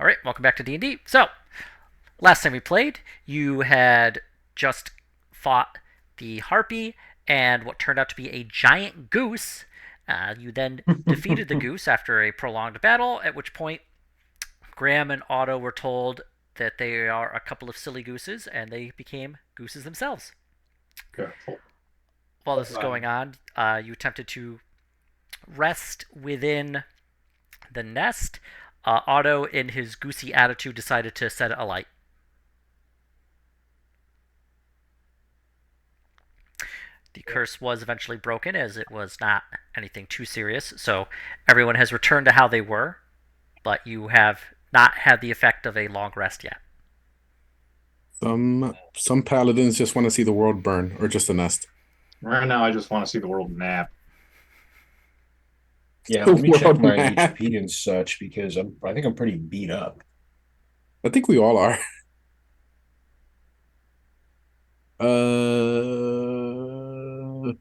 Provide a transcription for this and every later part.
All right, welcome back to D&D. So, last time we played, you had just fought the harpy and what turned out to be a giant goose. You then defeated the goose after a prolonged battle, at which point Graham and Otto were told that they are a couple of silly gooses and they became gooses themselves. Careful. While this is going on, you attempted to rest within the nest. Otto, in his goosey attitude, decided to set it alight. The curse was eventually broken as it was not anything too serious, so everyone has returned to how they were, but you have not had the effect of a long rest yet. Some paladins just want to see the world burn, or just a nest. Right now, I just want to see the world nap. Yeah, The let me check world my nap. HP and such because I think I'm pretty beat up. I think we all are. Uh,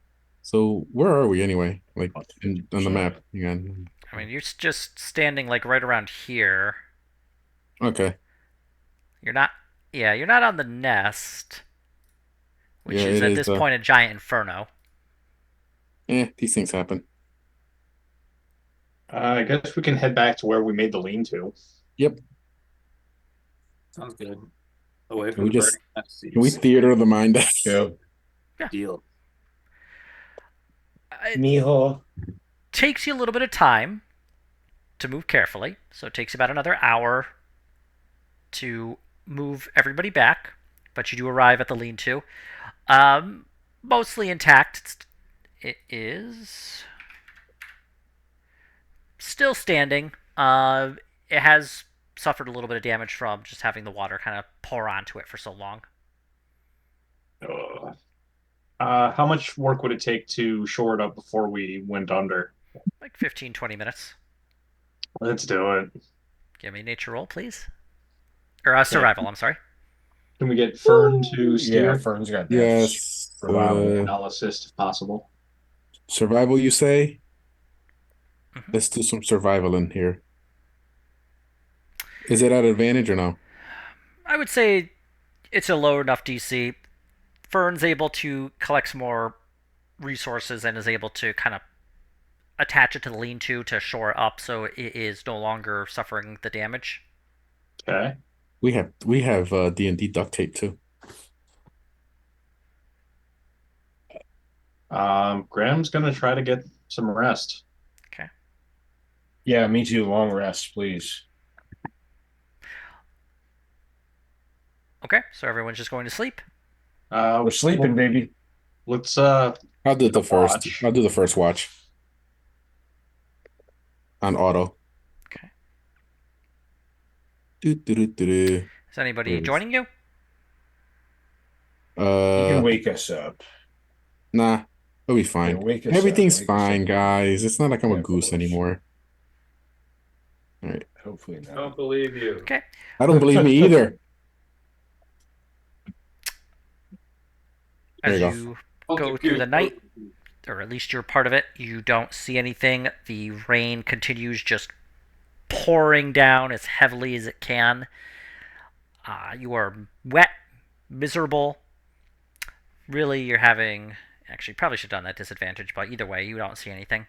so where are we anyway? Like on the map? Again. I mean, you're just standing like right around here. Okay. You're not. Yeah, you're not on the nest, which Yeah, is it at is. this point a giant inferno. These things happen. I guess we can head back to where we made the lean-to. Yep. Sounds good. Away Can from we the just burning can we seas. theater of the mind? Yeah. Deal. It Mijo. takes you a little bit of time to move carefully, so it takes about another hour to move everybody back, but you do arrive at the lean-to. Mostly intact. It is still standing. It has suffered a little bit of damage from just having the water kind of pour onto it for so long. How much work would it take to shore it up before we went under? Like 15, 20 minutes. Let's do it. Give me a nature roll, please. Or survival, I'm sorry. Can we get Fern to steer? Yeah, Fern's got that. Yes. Survival. And I'll assist if possible. Survival, you say? Mhm. Let's do some survival in here. Is it at advantage or no? I would say it's a low enough DC. Fern's able to collect some more resources and is able to kind of attach it to the lean-to shore it up so it is no longer suffering the damage. Okay. We have D&D duct tape too. Graham's gonna try to get some rest. Okay. Yeah, me too. Long rest, please. Okay, so everyone's just going to sleep. We're sleeping, baby. Let's I'll do the first. watch. I'll do the first watch on auto. Okay. Do. Is anybody joining you? You can Uh, wake us up. nah, it'll be fine. Yeah, wake us Everything's up, wake us fine, up. guys. It's not like I'm a Yeah, goose push. anymore. All right. Hopefully Don't not. believe you. Okay. I don't believe me either. There As you go. you go through the night, or at least you're part of it, you don't see anything. The rain continues just pouring down as heavily as it can. You are wet, miserable. Really, you're having. Actually, probably should have done that disadvantage, but either way, you don't see anything.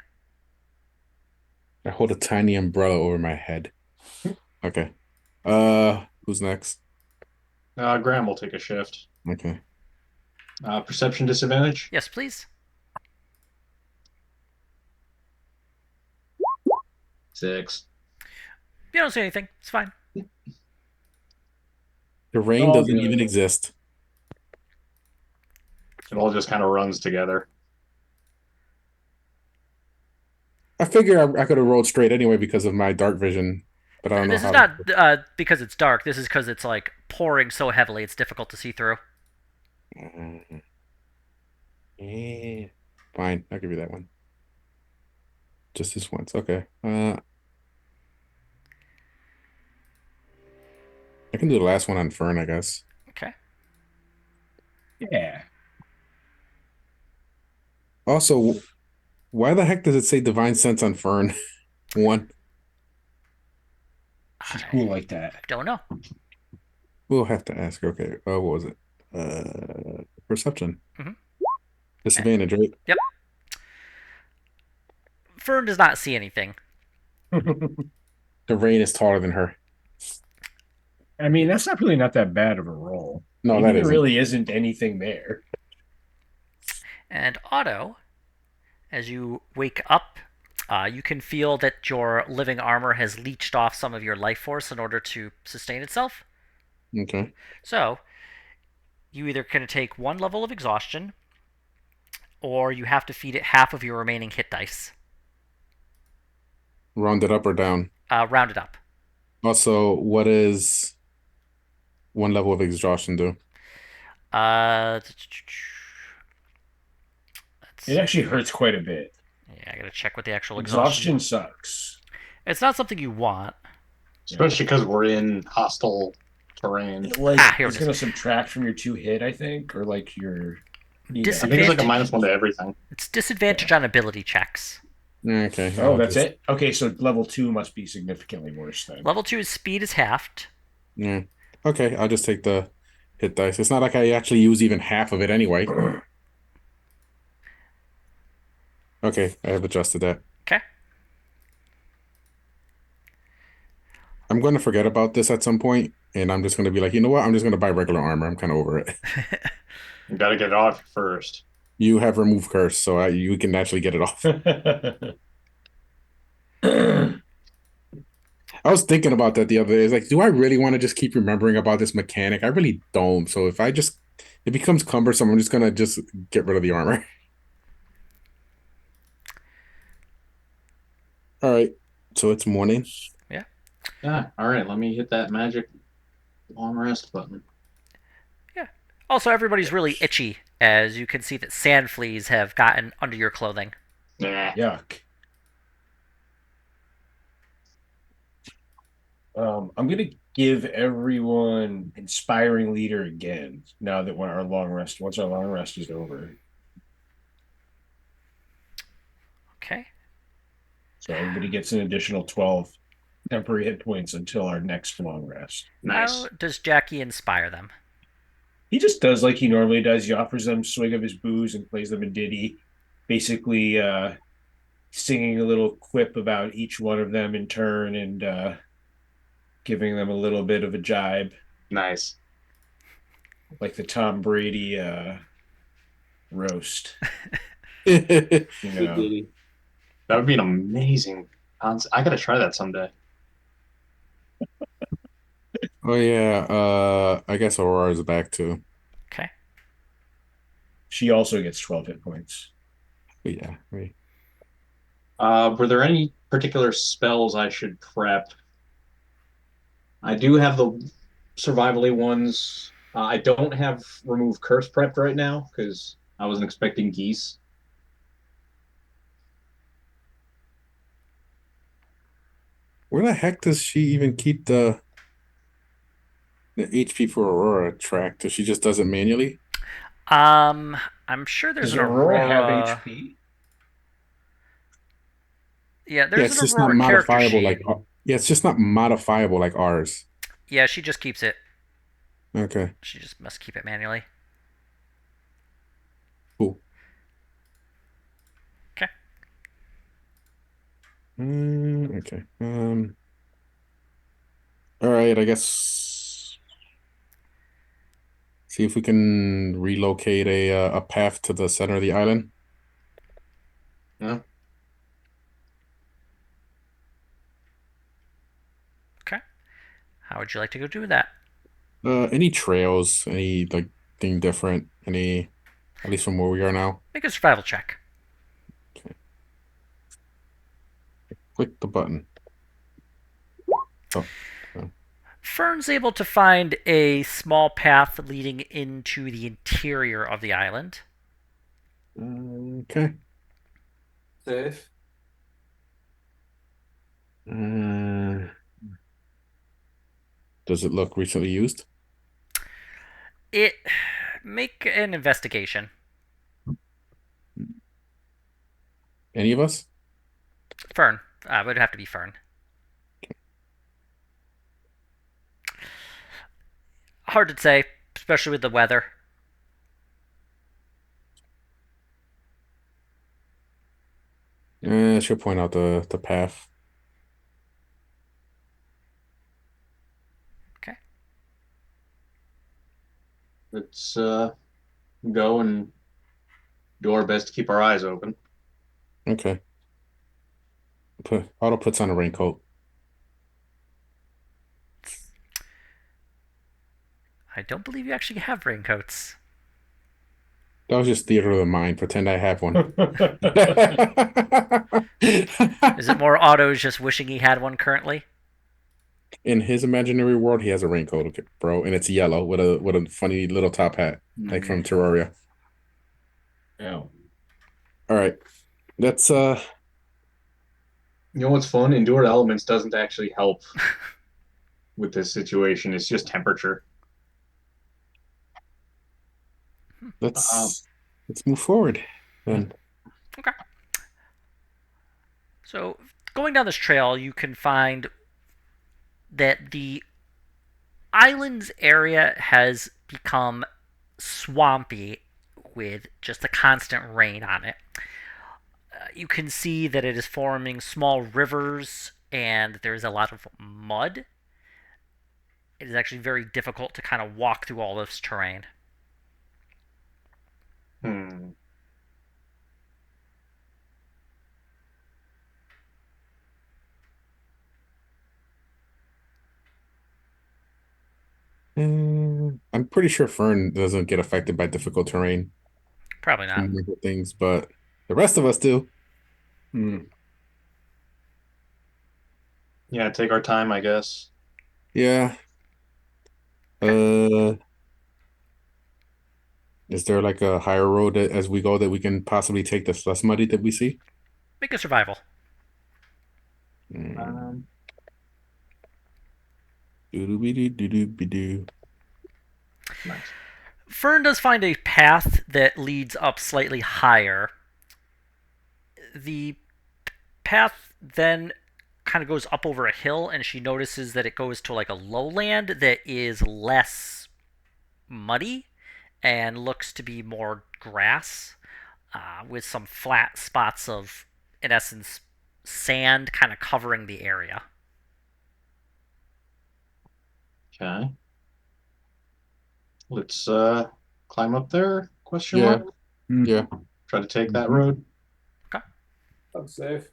I hold a tiny umbrella over my head. Okay. Who's next? Graham will take a shift. Okay. Perception disadvantage? Yes, please. 6. You don't see anything. It's fine. The rain Oh, doesn't good. even exist. It all just kind of runs together. I figure I could have rolled straight anyway because of my dark vision, but I don't know This is how. not because it's dark. This is because it's like pouring so heavily it's difficult to see through. Yeah. Fine, I'll give you that one. Just this once. Okay. I can do the last one on Fern, I guess. Okay. Yeah. Also, why the heck does it say divine sense on Fern? One. She's I cool like that. don't know. We'll have to ask. Okay. What was it? Perception. Mhm. Disadvantage, right? Yep. Fern does not see anything. The rain is taller than her. I mean, that's not really not that bad of a roll. No, Maybe that there isn't. really isn't anything there. And Otto, as you wake up, you can feel that your living armor has leached off some of your life force in order to sustain itself. Okay. So, you either can take one level of exhaustion, or you have to feed it half of your remaining hit dice. Round it up or down. Round it up. Also, what is one level of exhaustion do? Let's It see. actually hurts quite a bit. Yeah, I gotta check what the actual Exhaustion sucks. It's not something you want. Especially because we're in hostile terrain. Like Here it's it is. gonna subtract from your 2 hit, I think, or like your Dis- I think it's like a Advantage. -1 to everything. It's disadvantage on ability checks. Okay. Oh, I'll that's just- it. Okay, so level 2 must be significantly worse then. Level 2's speed is halved. Yeah. Okay. I'll just take the hit dice. It's not like I actually use even half of it anyway. Okay. I have adjusted that. Okay. I'm going to forget about this at some point, and I'm just going to be like, you know what? I'm just going to buy regular armor. I'm kind of over it. You got to get it off first. You have removed curse, so you can actually get it off. I was thinking about that the other day. It's like, do I really want to just keep remembering about this mechanic? I really don't. So if it becomes cumbersome, I'm just gonna just get rid of the armor. All right. So it's morning. Yeah. All right. Let me hit that magic long rest button. Also, everybody's really itchy, as you can see that sand fleas have gotten under your clothing. Nah. Yuck. I'm gonna give everyone inspiring leader again now that once our long rest is over. Okay. So everybody gets an additional 12 temporary hit points until our next long rest. Nice. How does Jackie inspire them? He just does like he normally does. He offers them a swig of his booze and plays them a ditty, basically singing a little quip about each one of them in turn and giving them a little bit of a jibe, Nice. like the Tom Brady roast. Oh You Good know, ditty. That would be an amazing concept. I got to try that someday. yeah. I guess Aurora's back too. Okay. she also gets 12 hit points. But yeah. Were there any particular spells I should prep? I do have the survivally ones. I don't have remove curse prepped right now because I wasn't expecting geese. Where the heck does she even keep the HP for Aurora tracked? Does she just does it manually? I'm sure there's Does an Aurora have Aurora. HP? Yeah, Yeah, there's it's an just not Aurora character modifiable sheet. like yeah, it's just not modifiable like ours. Yeah, she just keeps it. Okay, She just must keep it manually. cool. Okay. Okay. All right, I guess see if we can relocate a path to the center of the island. Yeah. Okay. How would you like to go do that? Any trails, any like thing different, any at least from where we are now. Make a survival check. Click the button. Oh, Fern's able to find a small path leading into the interior of the island. okay. Safe. Uh, does it look recently used? It make an investigation. Any of us? Fern. Would have to be Fern. Hard to say, especially with the weather. She'll point out the path. Okay. Let's go and do our best to keep our eyes open. Okay. Otto puts on a raincoat. I don't believe you actually have raincoats. That was just theater of the mind. Pretend I have one. Is it more Otto's just wishing he had one currently? In his imaginary world, he has a raincoat, okay, bro, and it's yellow with a funny little top hat, like from Terraria. Yeah. All right, that's You know what's fun? Endured elements doesn't actually help with this situation. It's just temperature. Um, let's move forward then. Okay. So, going down this trail, you can find that the island's area has become swampy with just a constant rain on it. You can see that it is forming small rivers and there's a lot of mud. It is actually very difficult to kind of walk through all this terrain. hmm. I'm pretty sure Fern doesn't get affected by difficult terrain Probably not. from winter things, but the rest of us do. Hmm. Yeah, take our time, I guess. Yeah. Okay. Uh, is there like a higher road as we go that we can possibly take that's less muddy that we see? Make a survival. Mm. Um, Doo-doo-be-doo, nice. Fern does find a path that leads up slightly higher. The path then kind of goes up over a hill, and she notices that it goes to like a lowland that is less muddy and looks to be more grass, with some flat spots of, in essence, sand kind of covering the area. Okay. Let's climb up there? Question Yeah, mark. yeah. Try to take that Mhm. road. Okay. I'm safe.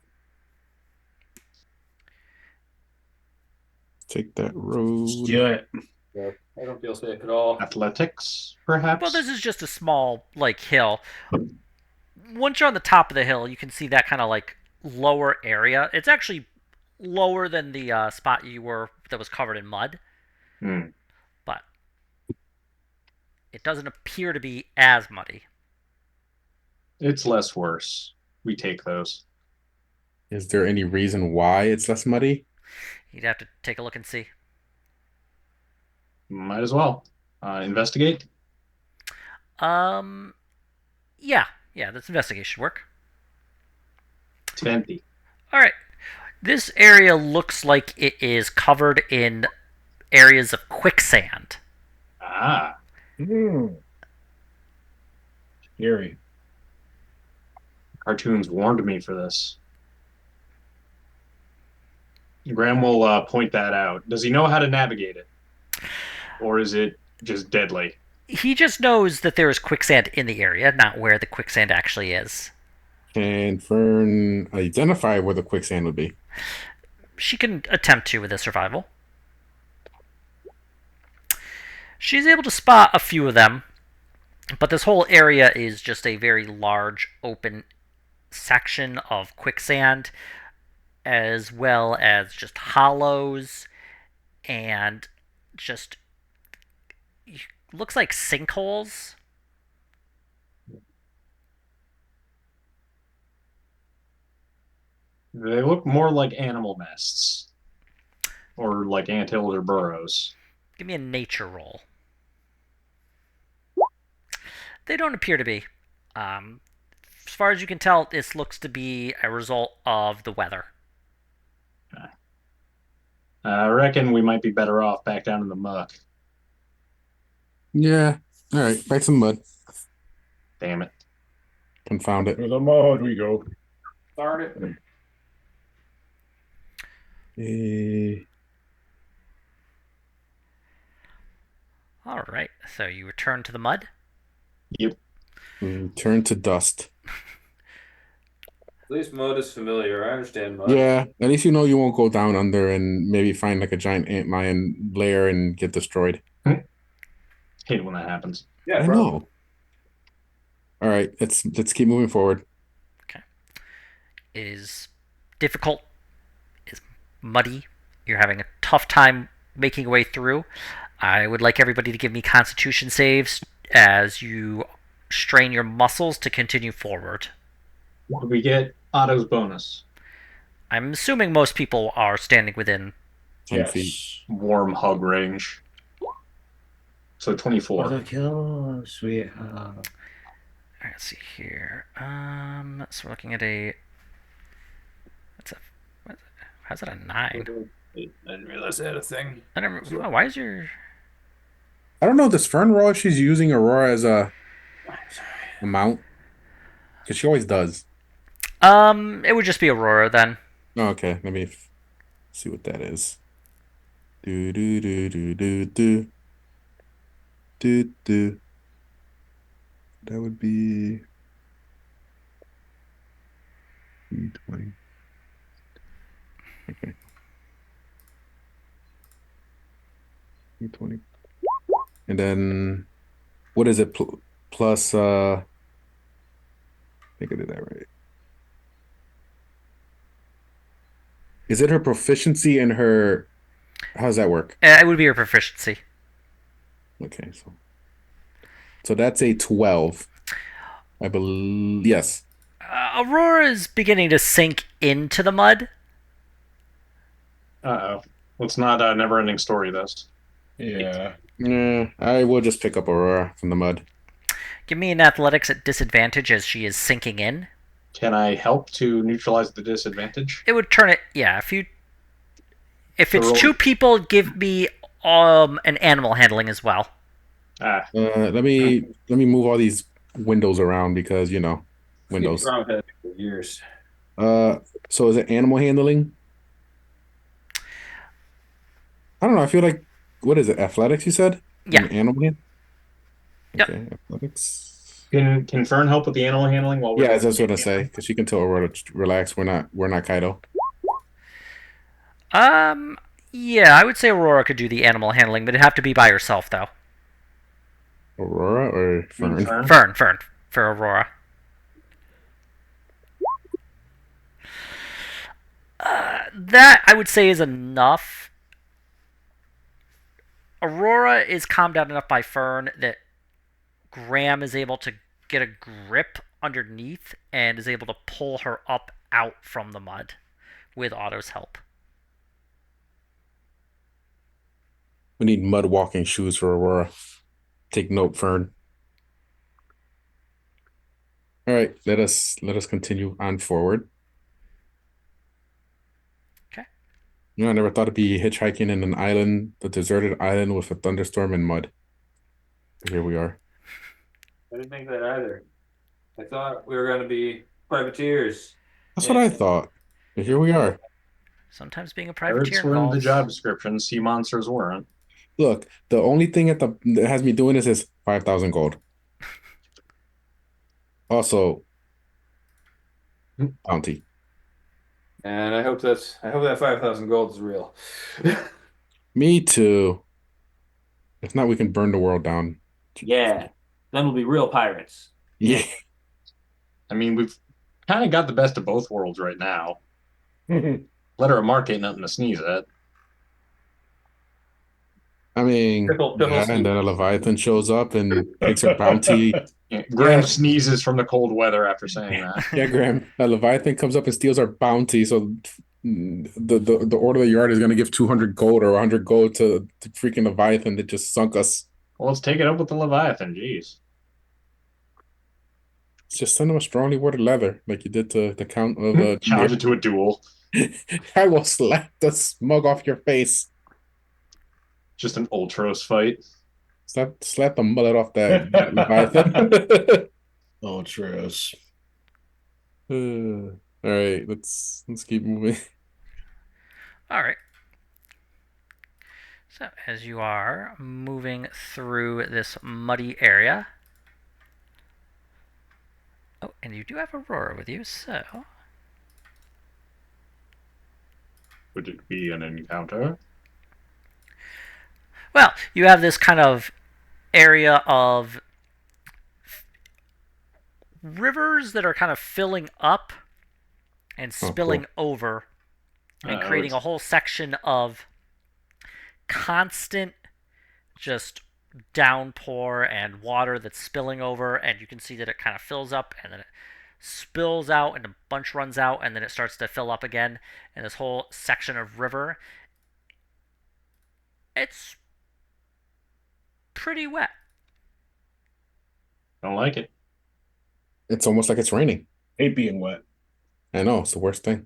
Take that Let's do road. it. Yeah, I don't feel safe at all. Athletics, Well, this perhaps. is just a small like hill. Once you're on the top of the hill, you can see that kind of like lower area. It's actually lower than the spot you were that was covered in mud, Hmm. but it doesn't appear to be as muddy. It's less worse. We take those. Is there any reason why it's less muddy? You'd have to take a look and see. Might as well. Investigate. Um, yeah, yeah, that's investigation work. 20. All right, this area looks like it is covered in areas of quicksand. Ah. Hmm. Scary. Cartoons warned me for this. Graham will point that out. Does he know how to navigate it? Or is it just deadly? He just knows that there is quicksand in the area, not where the quicksand actually is. Can Fern identify where the quicksand would be? She can attempt to with a survival. She's able to spot a few of them, but this whole area is just a very large open section of quicksand, as well as just hollows and just looks like sinkholes. They look more like animal nests or like anthills or burrows. Give me a nature roll. They don't appear to be. As far as you can tell, this looks to be a result of the weather. I reckon we might be better off back down in the muck. Yeah. All right. Fight some mud. Damn it. Confound it. To the mud we go. Darn it. Eh, All right. So you return to the mud. Yep. Turn to dust. At least mud is familiar. I understand mud. Yeah. At least you know you won't go down under and maybe find like a giant antlion lair and get destroyed. Hate it when that happens. Yeah, I bro. know. All right. Let's keep moving forward. Okay. Is difficult. Is muddy. You're having a tough time making your way through. I would like everybody to give me Constitution saves as you strain your muscles to continue forward. Do we get Otto's bonus? I'm assuming most people are standing within. 10 feet. Warm hug range. So For 24. the kill, sweet. Let's see here. So we're looking at a. What's a? How's that a 9? I didn't realize I had a thing. I never. Oh, why is your? I don't know. Does Fern roll if she's using Aurora as a mount? Because she always does. It would just be Aurora then. Oh, okay. Let me see what that is. Do do do do do do do do. That would be 20. Okay. 20. And then what is it plus I think I did that right. Is it her proficiency and her how does that work? It would be your proficiency. Okay, so that's a 12. I believe yes. Aurora is beginning to sink into the mud. Uh-oh. Let's not never ending story this. Yeah. Yeah, I will just pick up Aurora from the mud. Give me an athletics at disadvantage as she is sinking in. Can I help to neutralize the disadvantage? It would turn it. Yeah, if So it's roll- two people, give me an animal handling as well. Ah, Let me move all these windows around because windows. Strong head for years. So is it animal handling? I don't know. I feel like what is it? Athletics? You said? Yeah. Animal hand. Yep. Okay, athletics. can Fern help with the animal handling while we're Yeah, doing that's what I the say because she can tell Aurora to relax. We're not Kaido. Yeah, I would say Aurora could do the animal handling, but it'd have to be by herself though. Aurora or Fern? Fern, for Aurora. That I would say is enough. Aurora is calmed down enough by Fern that Graham is able to get a grip underneath and is able to pull her up out from the mud with Otto's help. We need mud walking shoes for Aurora. Take note, Fern. All right, let us continue on forward. Okay. I never thought it'd be hitchhiking in an island, a deserted island with a thunderstorm and mud. Here we are. I didn't think that either. I thought we were going to be privateers. That's what I thought. But here we are. Sometimes being a Pirates privateer were in the involves. job description. Sea monsters weren't. Look, the only thing that has me doing this is 5,000 gold. Also, bounty. And I hope that 5,000 gold is real. Me too. If not, we can burn the world down. Yeah. Then we'll be real pirates. Yeah. I mean, we've kind of got the best of both worlds right now. Letter of marque ain't nothing to sneeze at. I mean, yeah, and then a Leviathan shows up and takes her bounty. Yeah, Graham Yeah. sneezes from the cold weather after saying that. Yeah, Graham. A Leviathan comes up and steals our bounty. So the Order of the Yard is going to give 200 gold or 100 gold to freaking Leviathan that just sunk us. Well, let's take it up with the Leviathan. Jeez. Just send him a strongly worded letter like you did to the Count of Challenge it to a duel. I will slap the smug off your face. Just an Ultros fight. Slap the mullet off that Leviathan. Oh, Trios. All right, let's keep moving. All right. So as you are moving through this muddy area. Oh, and you do have Aurora with you, so. Would it be an encounter? Well, you have this kind of area of rivers that are kind of filling up and spilling cool. over and creating It's a whole section of constant just downpour and water that's spilling over, and you can see that it kind of fills up and then it spills out and a bunch runs out and then it starts to fill up again, and this whole section of river, it's pretty wet. don't like it. It's almost like it's raining. Hate being wet. I know, it's the worst thing.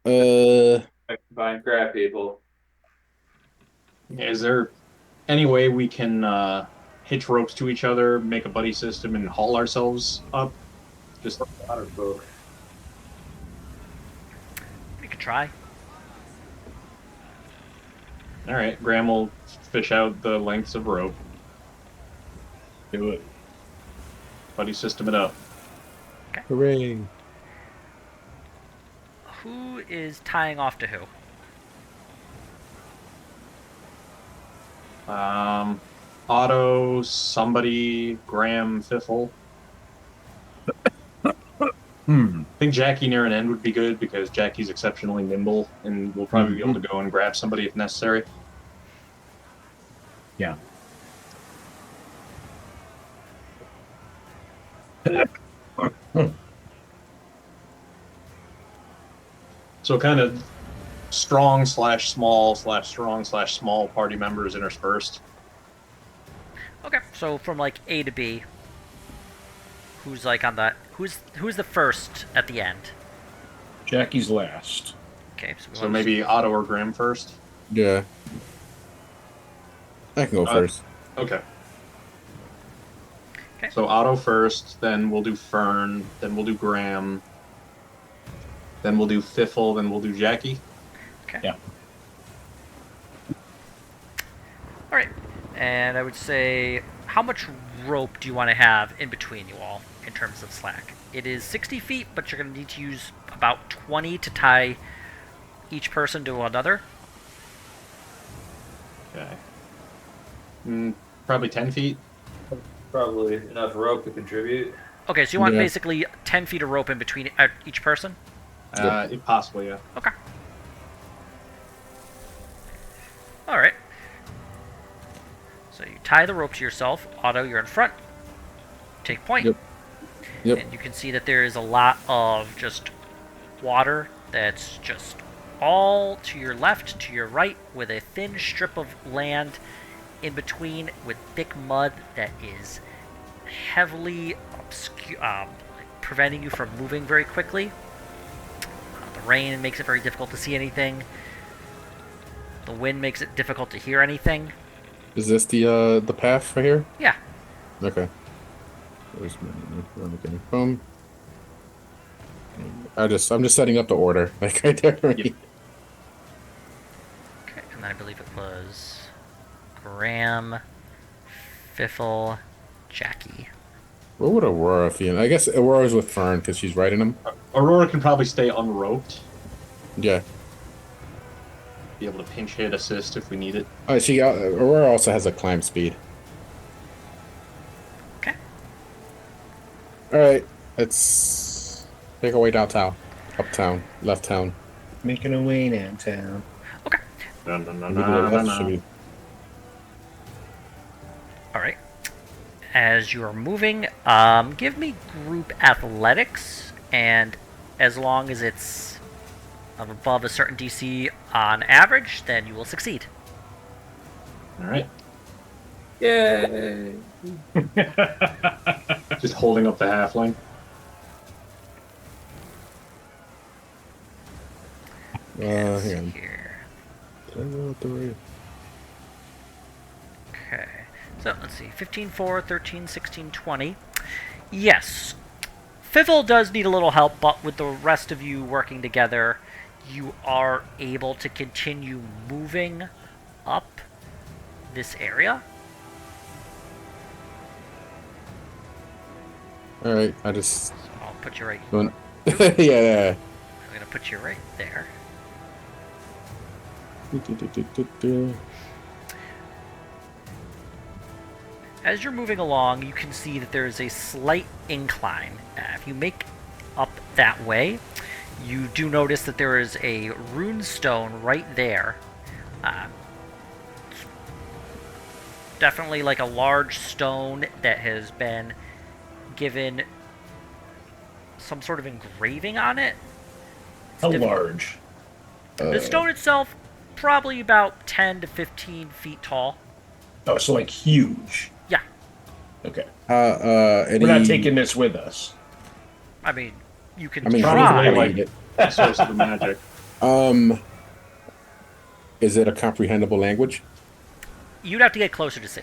Uh, Find crab people. Is there any way we can hitch ropes to each other, make a buddy system, and haul ourselves up? Just Water boat. You could try. all right. Graham will fish out the lengths of rope, Do it. buddy system it up. hooray! Who is tying off to who? Otto, somebody, Graham, Fiffle. I think Jackie near an end would be good because Jackie's exceptionally nimble and we'll probably be able to go and grab somebody if necessary. Yeah. So kind of strong/small/strong/small party members interspersed. Okay, so from like A to B, who's like on the who's the first at the end? Jackie's last. Okay, So maybe Otto or Graham first. Yeah, I can go first. Okay. Okay. So Otto first, then we'll do Fern, then we'll do Graham, then we'll do Fiffle, then we'll do Jackie. Okay. Yeah. All right, and I would say, how much rope do you want to have in between you all in terms of slack? It is 60 feet, but you're going to need to use about 20 to tie each person to another. Okay. Probably 10 feet. Probably enough rope to contribute. Okay, so you want Yeah. basically 10 feet of rope in between each person? If possible, yeah. Okay. All right. So you tie the rope to yourself. Otto, you're in front. Take point. Yep. And you can see that there is a lot of just water that's just all to your left, to your right, with a thin strip of land in between with thick mud that is heavily preventing you from moving very quickly. The rain makes it very difficult to see anything. The wind makes it difficult to hear anything. Is this the path right here? Yeah. Okay. Where's okay. Boom. I'm just setting up the order, like right there. Yep. Okay, and then I believe it was Graham, Fiffle, Jackie. Where would Aurora feel? I guess Aurora's with Fern because she's riding him. Aurora can probably stay unroped, Yeah. be able to pinch hit assist if we need it. Aurora also has a climb speed. Okay. All right, let's take our way downtown, uptown, left town. Making a way downtown. Okay. No, no, no, Maybe no, the no, left should no. be- All right. As you are moving, give me group athletics, and as long as it's above a certain DC on average, then you will succeed. All right. Yay! Just holding up the halfling. Let's hang see on. here. Did I go with the right? Okay. So let's see. 15, 4, 13, 16, 20. Yes. Fizzle does need a little help, but with the rest of you working together, you are able to continue moving up this area. All right, I just So I'll put you right. going. Yeah. I'm gonna put you right there. As you're moving along, you can see that there is a slight incline. If you make up that way, you do notice that there is a rune stone right there. Definitely like a large stone that has been given some sort of engraving on it. How large? The stone itself, probably about 10 to 15 feet tall. Oh, so like huge. Yeah, Okay. Any? We're not taking this with us. I mean, you can I mean, try. Probably I like need it. the source of the magic. Is it a comprehensible language? You'd have to get closer to see.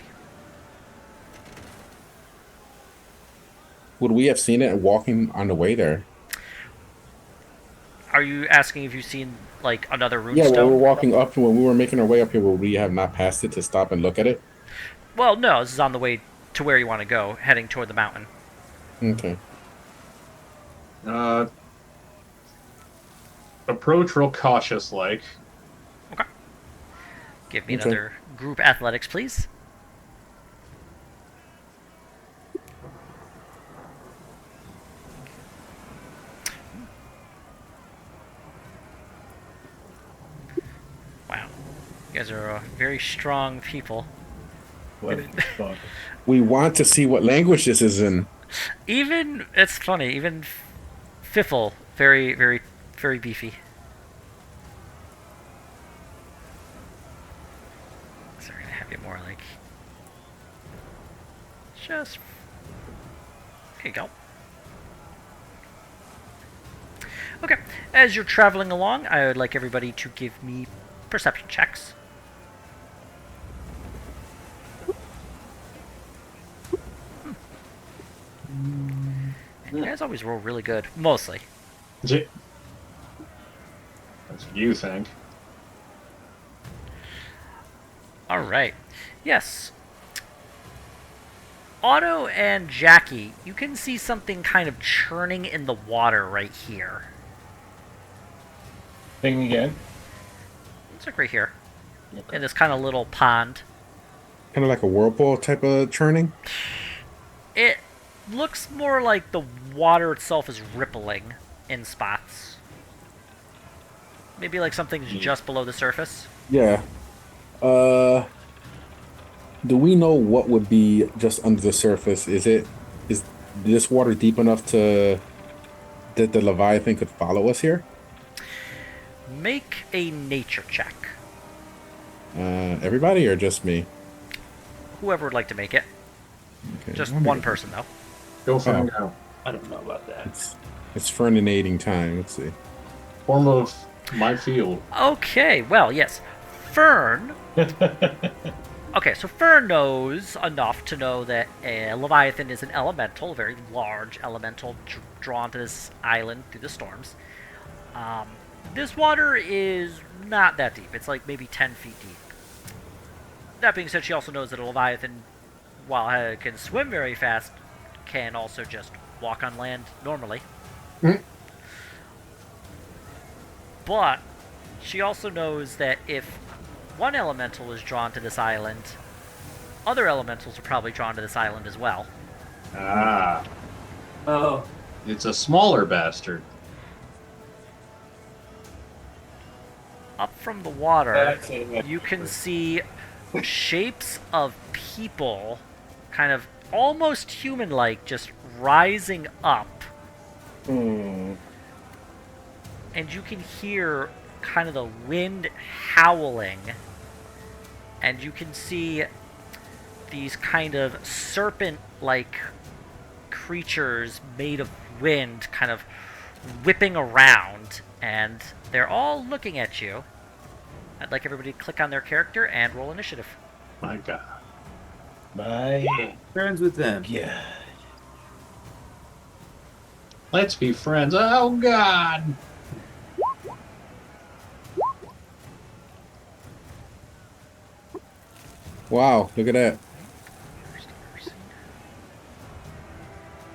Would we have seen it walking on the way there? Are you asking if you've seen like another rune Yeah, when we were stone? walking up, when we were making our way up here, would we have not passed it to stop and look at it? Well, no, this is on the way to where you want to go, heading toward the mountain. Okay. Approach real cautious like. Okay. Give me Okay. another group athletics, please. Wow. You guys are very strong people. What the fuck? We want to see what language this is in. Even, it's funny, even Fiffle, very, very, very beefy. So we're gonna have you more like... Just... There you go. Okay, as you're traveling along, I would like everybody to give me perception checks. And you guys always roll really good, mostly. That's what you think. Alright. Yes. Otto and Jackie, you can see something kind of churning in the water right here. Thing again? It's like right here. Okay. In this kind of little pond. Kind of like a whirlpool type of churning. It looks more like the water itself is rippling in spots. Maybe like something's just below the surface. Yeah. Do we know what would be just under the surface? Is this water deep enough that the Leviathan could follow us here? Make a nature check. Everybody or just me? Whoever would like to make it. Okay. Just let me- one person, though. Go find out. I don't know about that. It's ferninating time. Let's see. Form of my field. Okay, well, yes. Fern. Okay, so Fern knows enough to know that a Leviathan is an elemental, a very large elemental drawn to this island through the storms. This water is not that deep. It's like maybe 10 feet deep. That being said, she also knows that a Leviathan, while it can swim very fast, can also just walk on land normally. Mhm. But she also knows that if one elemental is drawn to this island, other elementals are probably drawn to this island as well. Ah, Oh, it's a smaller bastard. Up from the water, that's it. you can see shapes of people, kind of almost human-like, just rising up. Hmm. And you can hear kind of the wind howling. And you can see these kind of serpent-like creatures made of wind kind of whipping around. And they're all looking at you. I'd like everybody to click on their character and roll initiative. My God. My Friends with them. God. Let's be friends. Oh God. Wow, look at that. First person.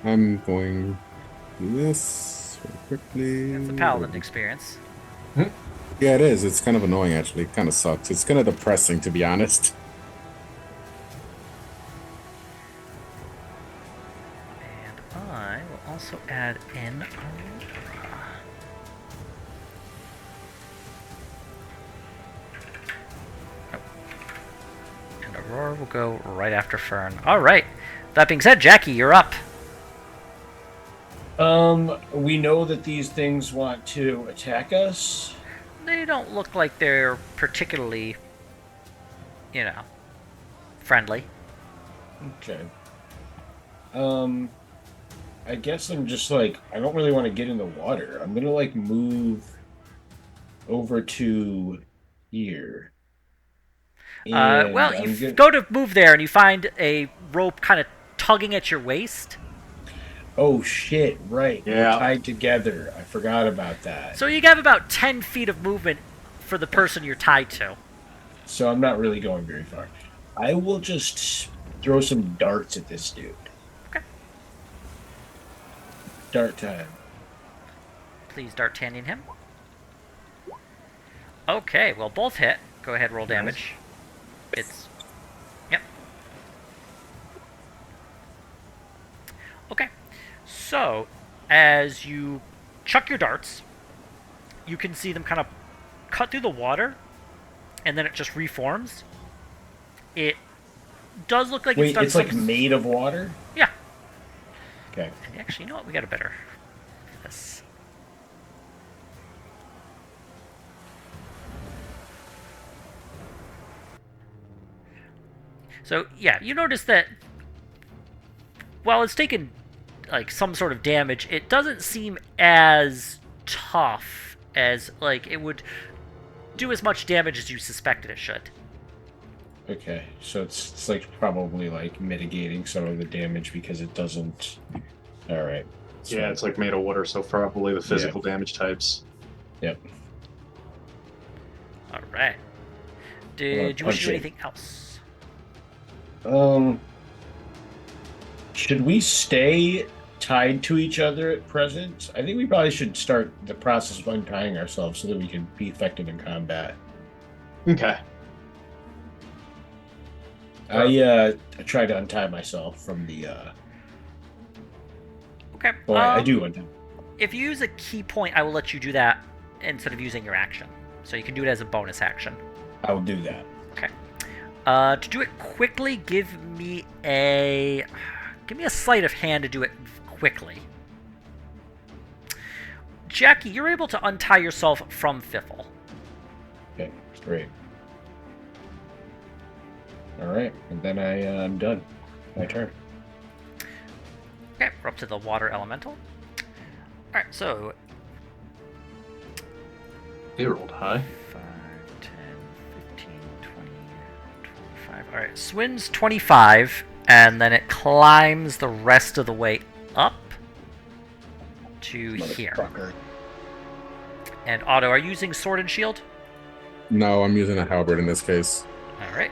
I'm going to do this very That's the quickly. paladin experience. Yeah, it is. It's kind of annoying, actually. It kind of sucks. It's kind of depressing, to be honest. And I will also add in Aurora. Oh. And Aurora will go right after Fern. Alright. That being said, Jackie, you're up. We know that these things want to attack us. They don't look like they're particularly, you know, friendly. Okay. I guess I'm just like, I don't really want to get in the water. I'm gonna like move over to here. Well, And you I'm gonna, go to move there and you find a rope kind of tugging at your waist. oh shit, right. We're Yeah. tied together. I forgot about that. So you have about 10 feet of movement for the person you're tied to. So I'm not really going very far. I will just throw some darts at this dude. Okay. Dart time. Please D'Artagnan him. Okay, well, both hit. Go ahead, roll damage. It's... Yep. Okay. So, as you chuck your darts, you can see them kind of cut through the water, and then it just reforms. It does look like Wait, done it's like some... made of water? Yeah. Okay. And actually, you know what? We got a better... This. So, yeah, you notice that while it's taken, like, some sort of damage, it doesn't seem as tough as, like, it would do as much damage as you suspected it should. Okay. So it's like probably like mitigating some of the damage because it doesn't. All right. Yeah, it's like made of water, so probably the physical damage types. Yep. Alright. Did you wish to do anything else? Should we stay tied to each other at present? I think we probably should start the process of untying ourselves so that we can be effective in combat. Okay. I tried to untie myself from the. Okay. Well, I do untie. If you use a key point, I will let you do that instead of using your action. So you can do it as a bonus action. I'll do that. Okay. To do it quickly, give me a sleight of hand to do it quickly. Jackie, you're able to untie yourself from Fiffle. Okay, great. All right, and then I'm done. My turn. Okay, we're up to the water elemental. Alright, so They rolled high. 5, 10, 15, 20, 25. Alright, Swin's 25, and then it climbs the rest of the way up to here. Motherfucker. And Otto, are you using sword and shield? No, I'm using a halberd in this case. Alright.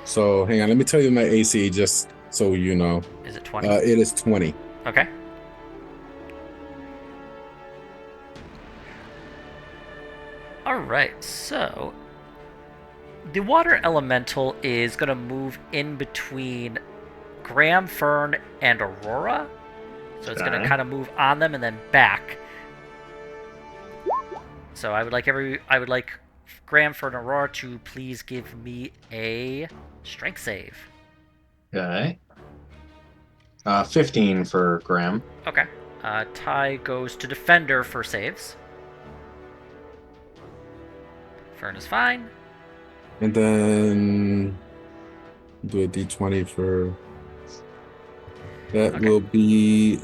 So hang on, let me tell you my AC just so you know. Is it 20? It is 20. Okay. Alright, so the water elemental is going to move in between Graham, Fern, and Aurora. So it's going to kind of move on them and then back. So I would like Graham, Fern, and Aurora to please give me a strength save. Okay. 15 for Graham. Okay. Ty goes to Defender for saves. Fern is fine. And then do a d20 for that. Okay. Will be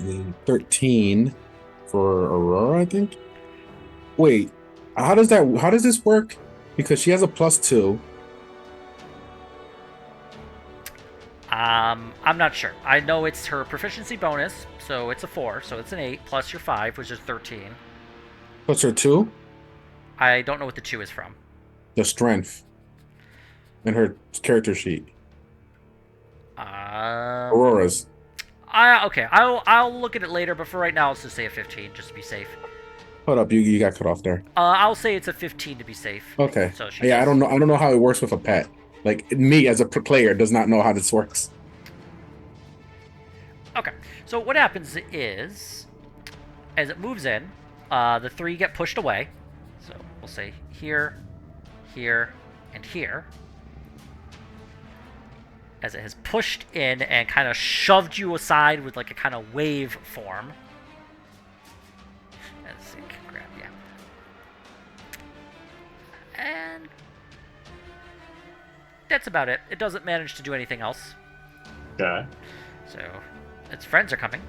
13 for Aurora, I think. Wait, how does this work? Because she has a +2. I'm not sure. I know it's her proficiency bonus, so it's a 4, so it's an 8 plus your 5, which is 13. What's her 2? I don't know what the 2 is from. The strength in her character sheet. Aurora's. Okay. I'll look at it later, but for right now, let's just say a 15, just to be safe. Hold up, you got cut off there. I'll say it's a 15 to be safe. Okay. So Yeah, I don't know how it works with a pet. Like me as a player does not know how this works. Okay. So what happens is, as it moves in, the 3 get pushed away. So we'll say here, here, and here. As it has pushed in and kind of shoved you aside with like a kind of wave form. Let's see, grab, yeah. And that's about it. It doesn't manage to do anything else. Okay. So its friends are coming.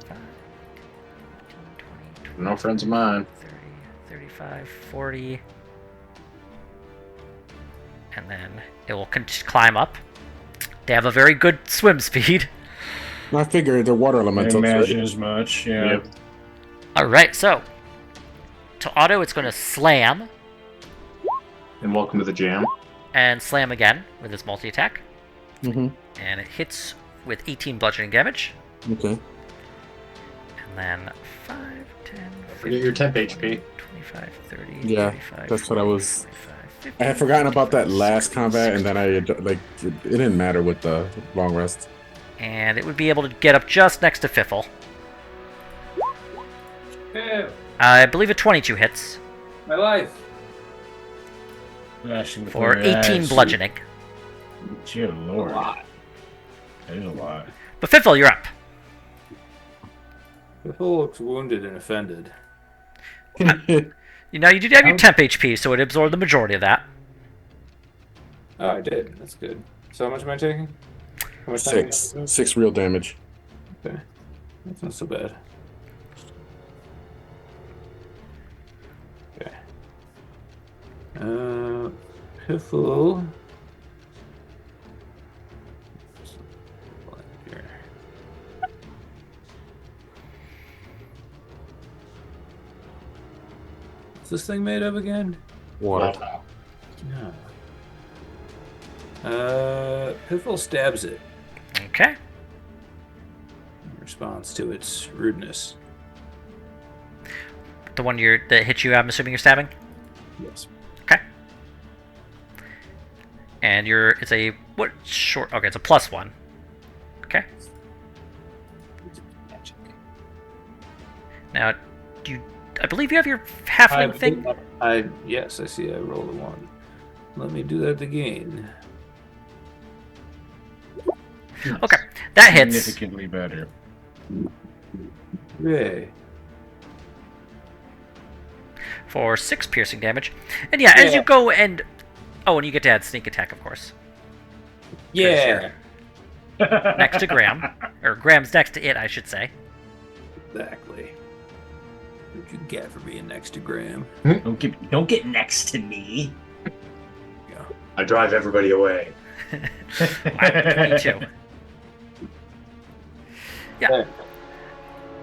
5, 10, 20, No friends of mine. 30, 35, 40. And then it will climb up. They have a very good swim speed. I figure they're water I elementals. imagine Right? as much. Yeah. Yep. Alright, so to auto, it's going to slam And welcome to the jam. and slam again with its multi attack. Mm-hmm. And it hits with 18 bludgeoning damage. Okay. And then 5, 10, Forget your temp HP. 25, 30, Yeah, 35, that's what I 40, was. 45, I 50, had forgotten about that 55, last 60, combat, and then 60. it didn't matter with the long rest. And it would be able to get up just next to Fiffle. Yeah, I believe a 22 hits my life. Flashing for before your 18 eyes. bludgeoning. Dear A Lord. lot. That is a lot. But Fiffle, you're up. The fool looks wounded and offended. Now, you did have your temp HP, so it absorbed the majority of that. Oh, I did. That's good. So how much am I taking? How much time? 6 real damage. Okay. That's not so bad. Okay. Piffle. Here. What's this thing made of again? Water. No. Piffle stabs it Okay. in response to its rudeness. The one that hit you, I'm assuming you're stabbing? Yes. Okay. And it's a, what, short, okay, it's a +1. Okay. Magic. Now, I believe you have your halfling thing? Yes, I see I rolled a 1. Let me do that again. Okay, that hits. Significantly better. Yay. For 6 piercing damage. And yeah, as Yeah. you go and... Oh, and you get to add sneak attack, of course. Yeah. Next to Graham. Or Graham's next to it, I should say. Exactly. What'd you get for being next to Graham? Don't get next to me. Yeah. I drive everybody away. Me too. Yeah.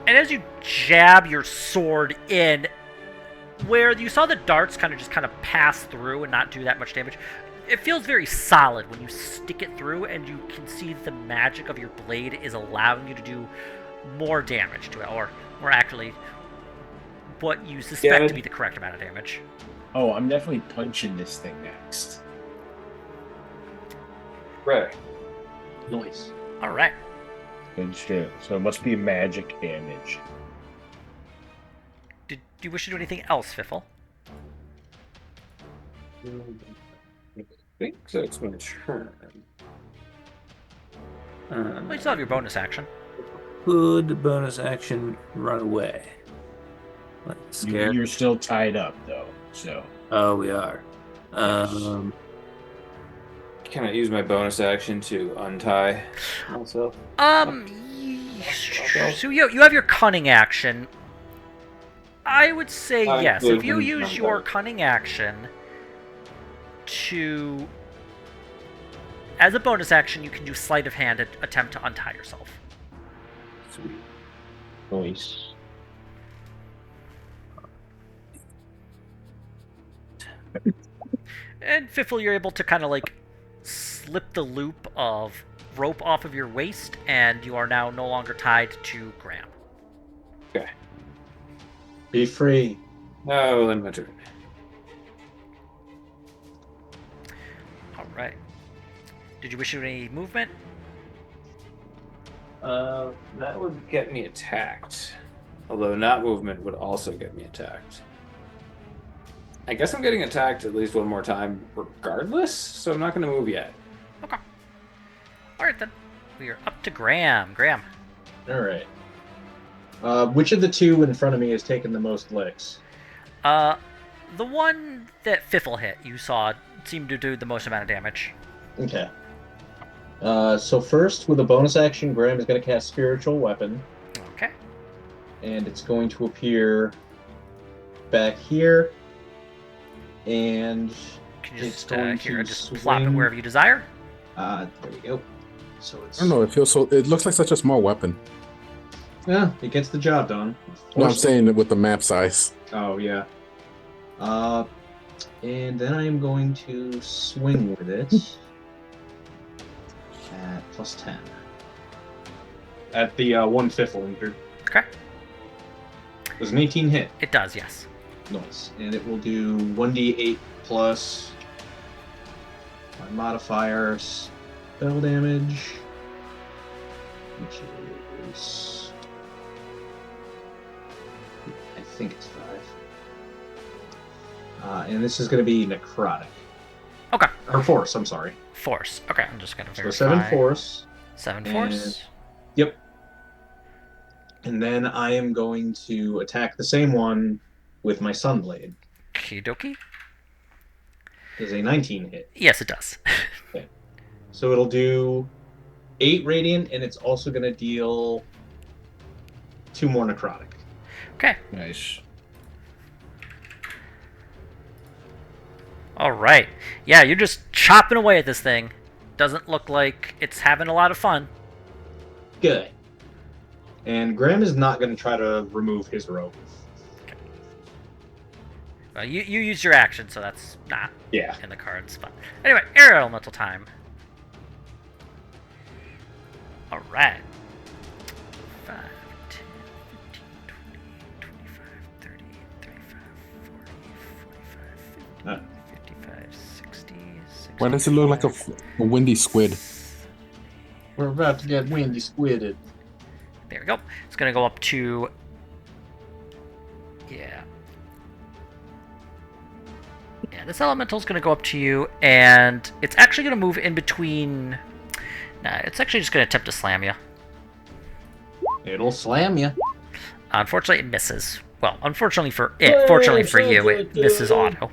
And as you jab your sword in, where you saw the darts kind of pass through and not do that much damage, it feels very solid when you stick it through, and you can see the magic of your blade is allowing you to do more damage to it, or more accurately, what you suspect to be the correct amount of damage. Oh, I'm definitely punching this thing next. Right. Nice. All right. Good shit. So it must be magic damage. Do you wish to do anything else, Fiffle? I think that's my turn. Well, you still have your bonus action. Could bonus action run away? Like scare. You're still tied up though, so. Oh, we are. Can I use my bonus action to untie myself? So you have your cunning action. I would say I yes. could If you use untie. your cunning action to as a bonus action, you can do sleight of hand and attempt to untie yourself. Sweet. Nice. And Fiffle, you're able to kind of like slip the loop of rope off of your waist, and you are now no longer tied to Graham. Okay. Be free. Oh, then my turn. All right. Did you wish you any movement? That would get me attacked. Although not movement would also get me attacked. I guess I'm getting attacked at least one more time regardless, so I'm not going to move yet. Okay. All right, then. We are up to Graham. Graham. All right. Which of the two in front of me has taken the most licks? The one that Fiffle hit, you saw, seemed to do the most amount of damage. Okay. So first, with a bonus action, Graham is going to cast Spiritual Weapon, Okay. and it's going to appear back here, and Can you it's just, going here, to just plop it swing. wherever you desire? There we go. So it's I don't know. It feels so. It looks like such a small weapon. yeah, it gets the job done. No, I'm saying it with the map size. Oh yeah. And then I am going to swing with it at +10. At the 1/5 injured. Okay. Does an 18 hit? It does, yes. Nice. And it will do 1d8 plus my modifier spell damage, which is, I think it's 5. And this is going to be necrotic. Okay. Or force, I'm sorry. Force. Okay, I'm just going to So verify. 7 force. 7 and- force. Yep. And then I am going to attack the same one with my Sunblade. Okie dokie. Does a 19 hit. Yes, it does. So it'll do 8 radiant, and it's also going to deal 2 more necrotic. Okay. Nice. All right. Yeah, you're just chopping away at this thing. Doesn't look like it's having a lot of fun. Good. And Graham is not going to try to remove his rope. Well, you used your action, so that's not Yeah. in the cards. But anyway, air elemental time. All right. 5, 10, 15, 20, 25, 30, 35, 40, 45, 50, 55, 60, 60. Why does it look like a windy squid? We're about to get windy squidded. There we go. It's going to go up to... Yeah. Yeah, this elemental's going to go up to you, and it's actually going to move in between... Nah, it's actually just going to attempt to slam you. It'll slam you. Unfortunately, it misses. Well, unfortunately for it, fortunately for you, it misses auto.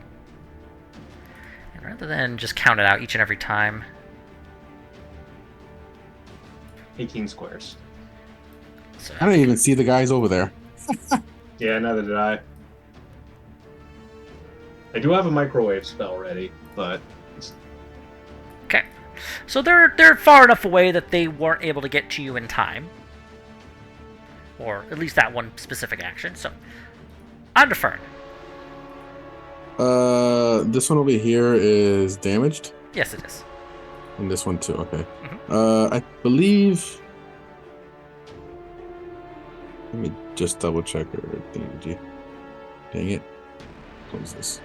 And rather than just count it out each and every time... 18 squares. So, I don't even see the guys over there. Yeah, neither did I. I do have a microwave spell ready, but okay. So they're far enough away that they weren't able to get to you in time. Or at least that one specific action. So, on to Fern. This one over here is damaged, Yes, it is. and this one too. Okay. Mhm. I believe. Let me just double check everything. Dang it! What was this?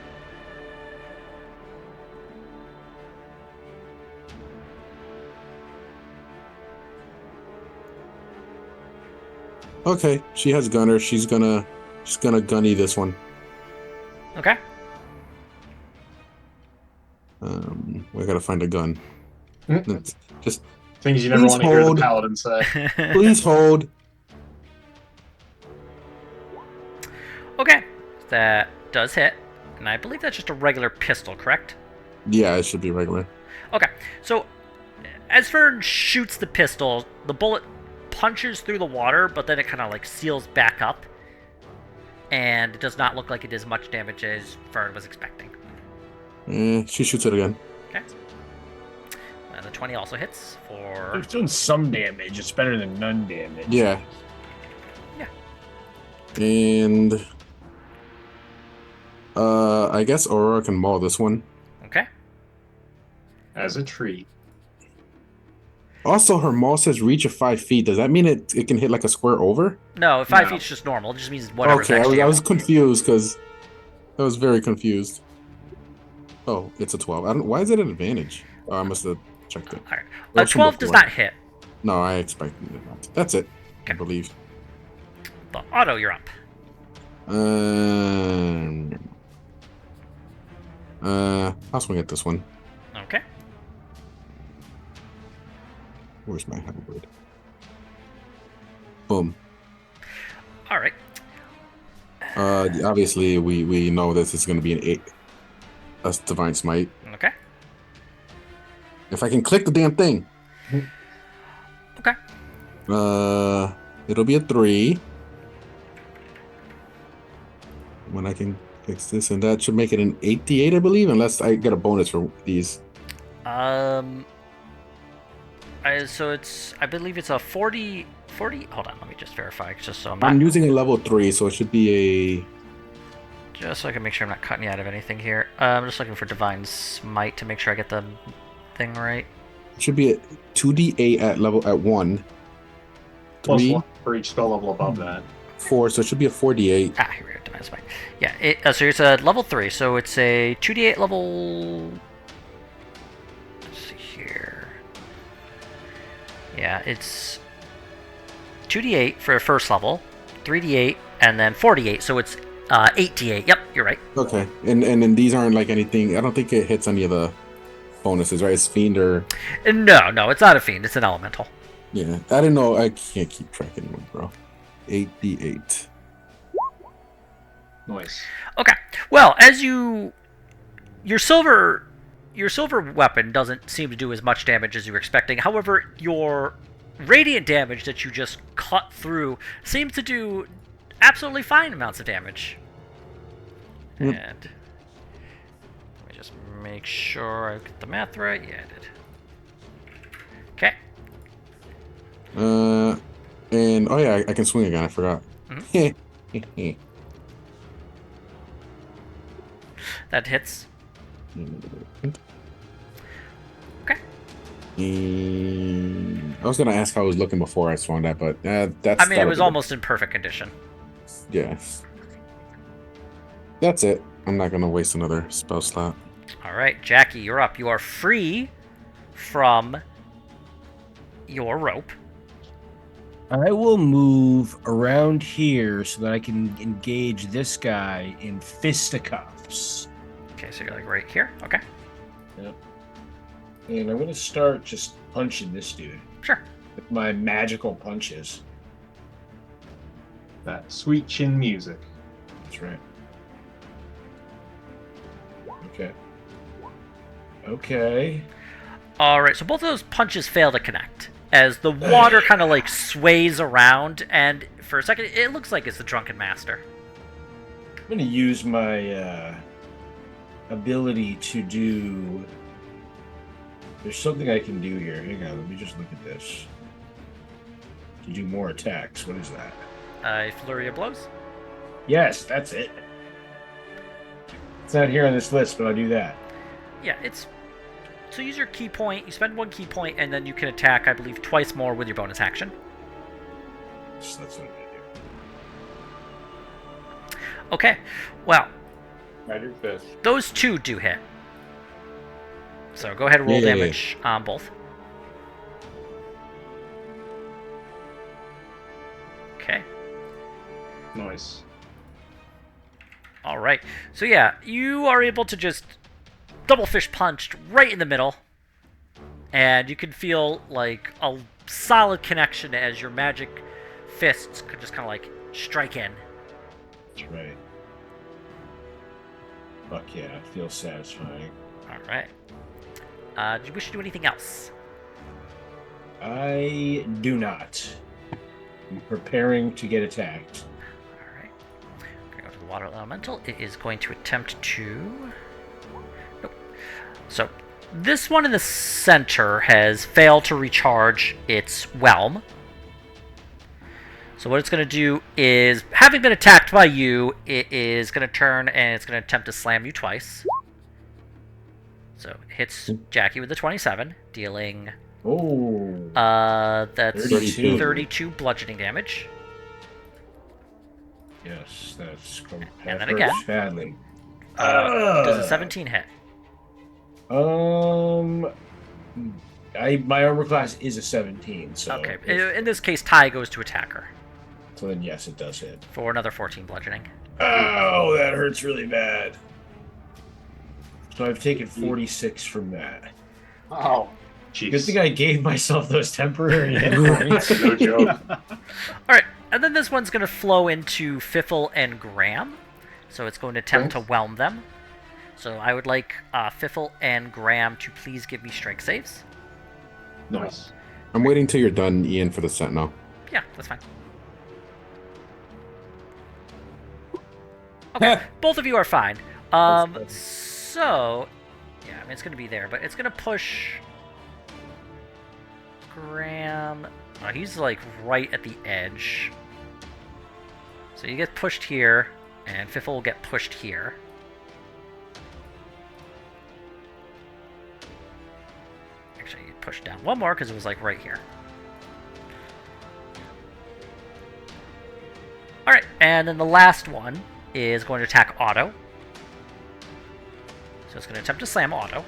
Okay, she has gunner. She's gonna gunny this one. Okay. We gotta find a gun. Just things you never Please want to hear the hold. paladin say. please hold. Okay. That does hit. And I believe that's just a regular pistol, correct? Yeah, it should be regular. Okay. So, as Fern shoots the pistol, the bullet punches through the water, but then it kind of like seals back up. And it does not look like it does much damage as Fern was expecting. She shoots it again. Okay. And the 20 also hits for... It's doing some damage. It's better than none damage. Yeah. Yeah. And I guess Aurora can maul this one. Okay. As a treat. Also, her maul says reach of 5 feet. Does that mean it can hit like a square over? No, 5 No. feet's just normal. It just means whatever's Okay, next to you. I was confused because I was very confused. Oh, it's a 12. I don't. Why is it an advantage? Oh, I must have checked it. All right. That A was from 12 does before. not hit. No, I expected it not. That's it. I believe. But Otto, you're up. I'll swing at this one. Okay. Where's my hybrid? Boom. All right. Obviously we know this is going to be an 8. That's divine smite. Okay. If I can click the damn thing. Okay. It'll be a 3. When I can fix this, and that should make it an 88, I believe, unless I get a bonus for these. So it's, I believe it's a 40. Hold on, let me just verify, just so I'm using a level 3, so it should be a... Just so I can make sure I'm not cutting you out of anything here. I'm just looking for Divine Smite to make sure I get the thing right. It should be a 2d8 at 1. Plus 3, 1 for each spell level above that. 4, so it should be a 4d8. Ah, here we go, Divine Smite. Yeah, so it's a level 3, so it's a 2d8 level... Let's see here. Yeah, it's 2d8 for first level, 3d8, and then 4d8, so it's 8d8. Yep, you're right. Okay, and then these aren't like anything. I don't think it hits any of the bonuses, right? It's Fiend or... No, it's not a Fiend, it's an Elemental. Yeah, I didn't know. I can't keep track anymore, bro. 8d8. Nice. Okay. Well, as your silver weapon doesn't seem to do as much damage as you were expecting. However, your radiant damage that you just cut through seems to do absolutely fine amounts of damage. Yep. And let me just make sure I get the math right. Yeah, I did. Okay. And oh yeah, I can swing again. I forgot. Mm-hmm. That hits. Okay. I was gonna ask how I was looking before I swung that, but that's. I mean, it was almost in perfect condition. Yeah. That's it. I'm not gonna waste another spell slot. All right, Jackie, you're up. You are free from your rope. I will move around here so that I can engage this guy in fisticuffs. Okay, so you're like right here. Okay. Yep. And I'm going to start just punching this dude Sure. with my magical punches. That sweet chin music. That's right. Okay. Okay. All right, so both of those punches fail to connect as the water kind of like sways around, and for a second, it looks like it's the Drunken Master. I'm going to use my ability to do... There's something I can do here. Hang on, let me just look at this. To do more attacks. What is that? Flurry of Blows. Yes, that's it. It's not here on this list, but I'll do that. Yeah, it's... So use your key point, you spend 1 key point, and then you can attack, I believe, twice more with your bonus action. So that's what I'm going to do. Okay, well, I do this. those two do hit. So go ahead and roll Yeah. damage on both. Okay. Nice. All right. So yeah, you are able to just double fish punched right in the middle, and you can feel like a solid connection as your magic fists could just kind of like strike in. That's right. Fuck yeah, it feels satisfying. All right. Do you wish to do anything else? I do not. I'm preparing to get attacked. All right. We're gonna go to the water elemental. It is going to attempt to. Nope. So This one in the center has failed to recharge its whelm. So what it's going to do is, having been attacked by you, it is going to turn and it's going to attempt to slam you twice. So it hits Jackie with the 27, dealing that's 32. 32 bludgeoning damage. Yes, that's And then hurts again. badly. Does a 17 hit? My armor class is a 17, so Okay. In this case, Ty goes to attacker so then yes, it does hit. for another 14 bludgeoning. Oh, that hurts really bad. So I've taken 46 from that. Oh, Jeez. Good thing I gave myself those temporary hit points. No joke. All right, and then this one's going to flow into Fiffle and Graham. So it's going to attempt to whelm them. So I would like Fiffle and Graham to please give me strength saves. Nice. I'm waiting till you're done, Ian, for the Sentinel. Yeah, that's fine. Okay, both of you are fine. So, yeah, I mean, it's going to be there, but it's going to push Graham. Oh, he's like right at the edge. So you get pushed here, and Fiffle will get pushed here. Actually, you pushed down one more because it was like right here. Alright, and then the last one is going to attack Otto. So it's going to attempt to slam Otto.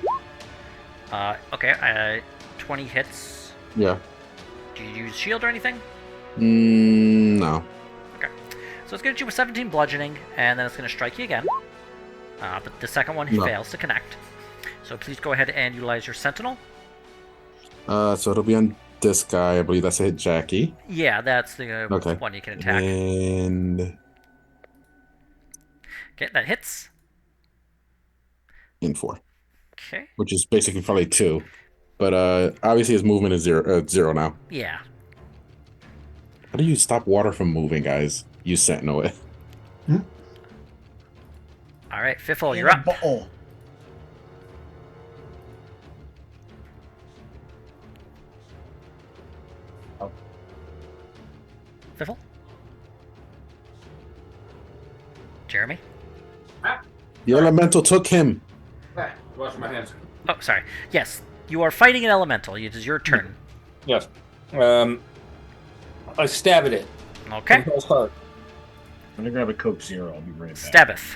Okay, 20 hits. Yeah. Do you use shield or anything? No. Okay. So it's going to do a 17 bludgeoning, and then it's going to strike you again. But the second one fails to connect. So please go ahead and utilize your Sentinel. So it'll be on this guy. I believe that's a hit Jackie. Yeah, that's the one you can attack. And Okay, that hits. in 4. Okay. Which is basically probably 2. But obviously his movement is 0 now. Yeah. How do you stop water from moving, guys? You Sentinel it. All right, Fiffle, you're up. Fiffle? Jeremy? The elemental took him. Wash my hands. Oh, sorry. Yes, you are fighting an elemental. It is your turn. Yes. I stab at it. Okay. I'm gonna grab a Coke Zero. I'll be right back. Stabbeth.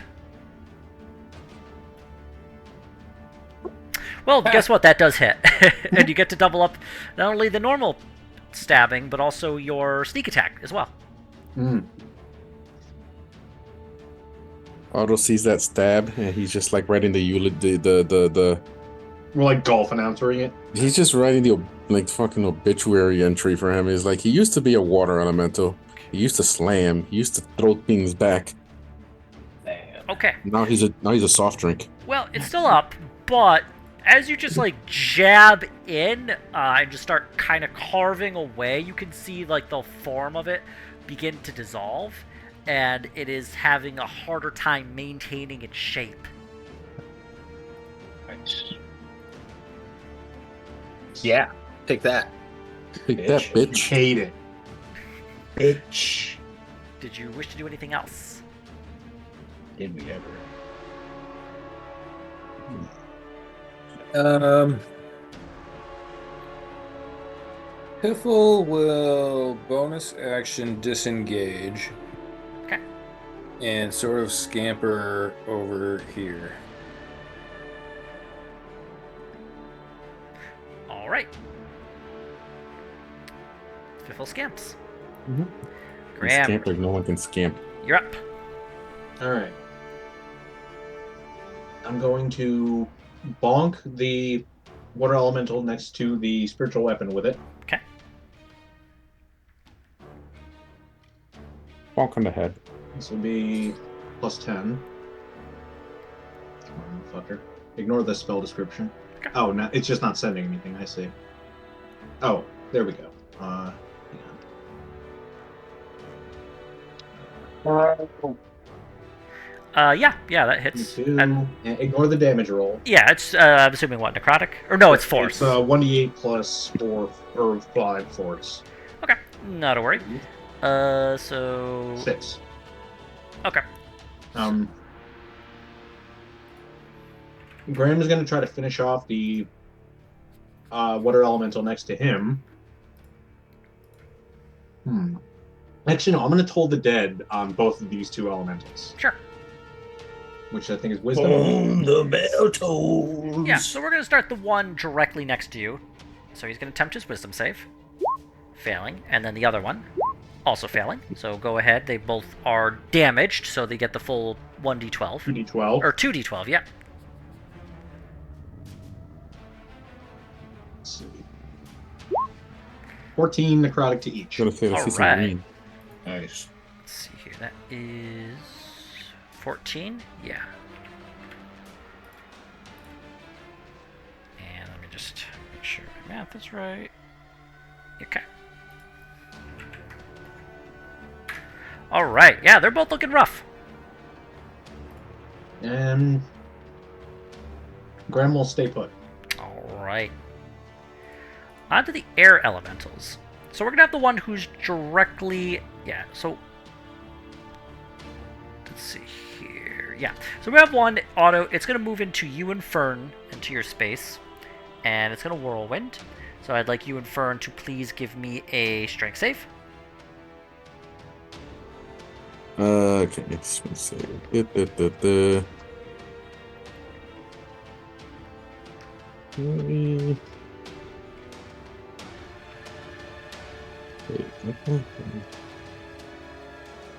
Well, guess what? That does hit. And you get to double up not only the normal stabbing, but also your sneak attack as well. Otto sees that stab, and he's just like writing the We're like golf announcering it. he's just writing the like fucking obituary entry for him. He's like, he used to be a water elemental. He used to slam. He used to throw things back. Okay. Now he's a soft drink. Well, it's still up, but as you just like jab in and just start kind of carving away, you can see like the form of it begin to dissolve, and it is having a harder time maintaining its shape. Nice. Yeah. Take that. Take that, bitch. Hate it. Bitch. Did you wish to do anything else? Did we ever? Piffle will bonus action disengage. Okay. And sort of scamper over here. All right. Fiffle scamps. Graham, Scamp like no one can scamp. you're up. All right. I'm going to bonk the water elemental next to the spiritual weapon with it. Okay. Bonk on the head. This will be +10. Come on, fucker. Ignore the spell description. Okay. Oh, no, it's just not sending anything. I see. Oh, there we go. Yeah, that hits. 22. And ignore the damage roll. Yeah, it's I'm assuming what, necrotic? Or no, it's force. It's 1d8 plus 4 or 5 force. Okay, not a worry. So 6. Okay. Graham is going to try to finish off the water elemental next to him. Actually, no, I'm going to toll the dead on both of these two elementals. Sure. Which I think is wisdom. The bell tolls. Yeah, so we're going to start the one directly next to you. So he's going to attempt his wisdom save. Failing. And then the other one. Also failing. So go ahead. They both are damaged, so they get the full 1d12. 2d12. Or 2d12, yeah. Let's see. 14 necrotic to each. Gotta say, I see some Alright. green. Nice. Let's see here. That is 14? Yeah. And let me just make sure my math is right. Okay. Alright, yeah, they're both looking rough. And Graham will stay put. Alright. On to the air elementals. So we're going to have the one who's directly... Yeah, so... Let's see here. Yeah, so we have one auto. It's going to move into you and Fern, into your space. And it's going to whirlwind. So I'd like you and Fern to please give me a strength save. Okay, it's gonna say.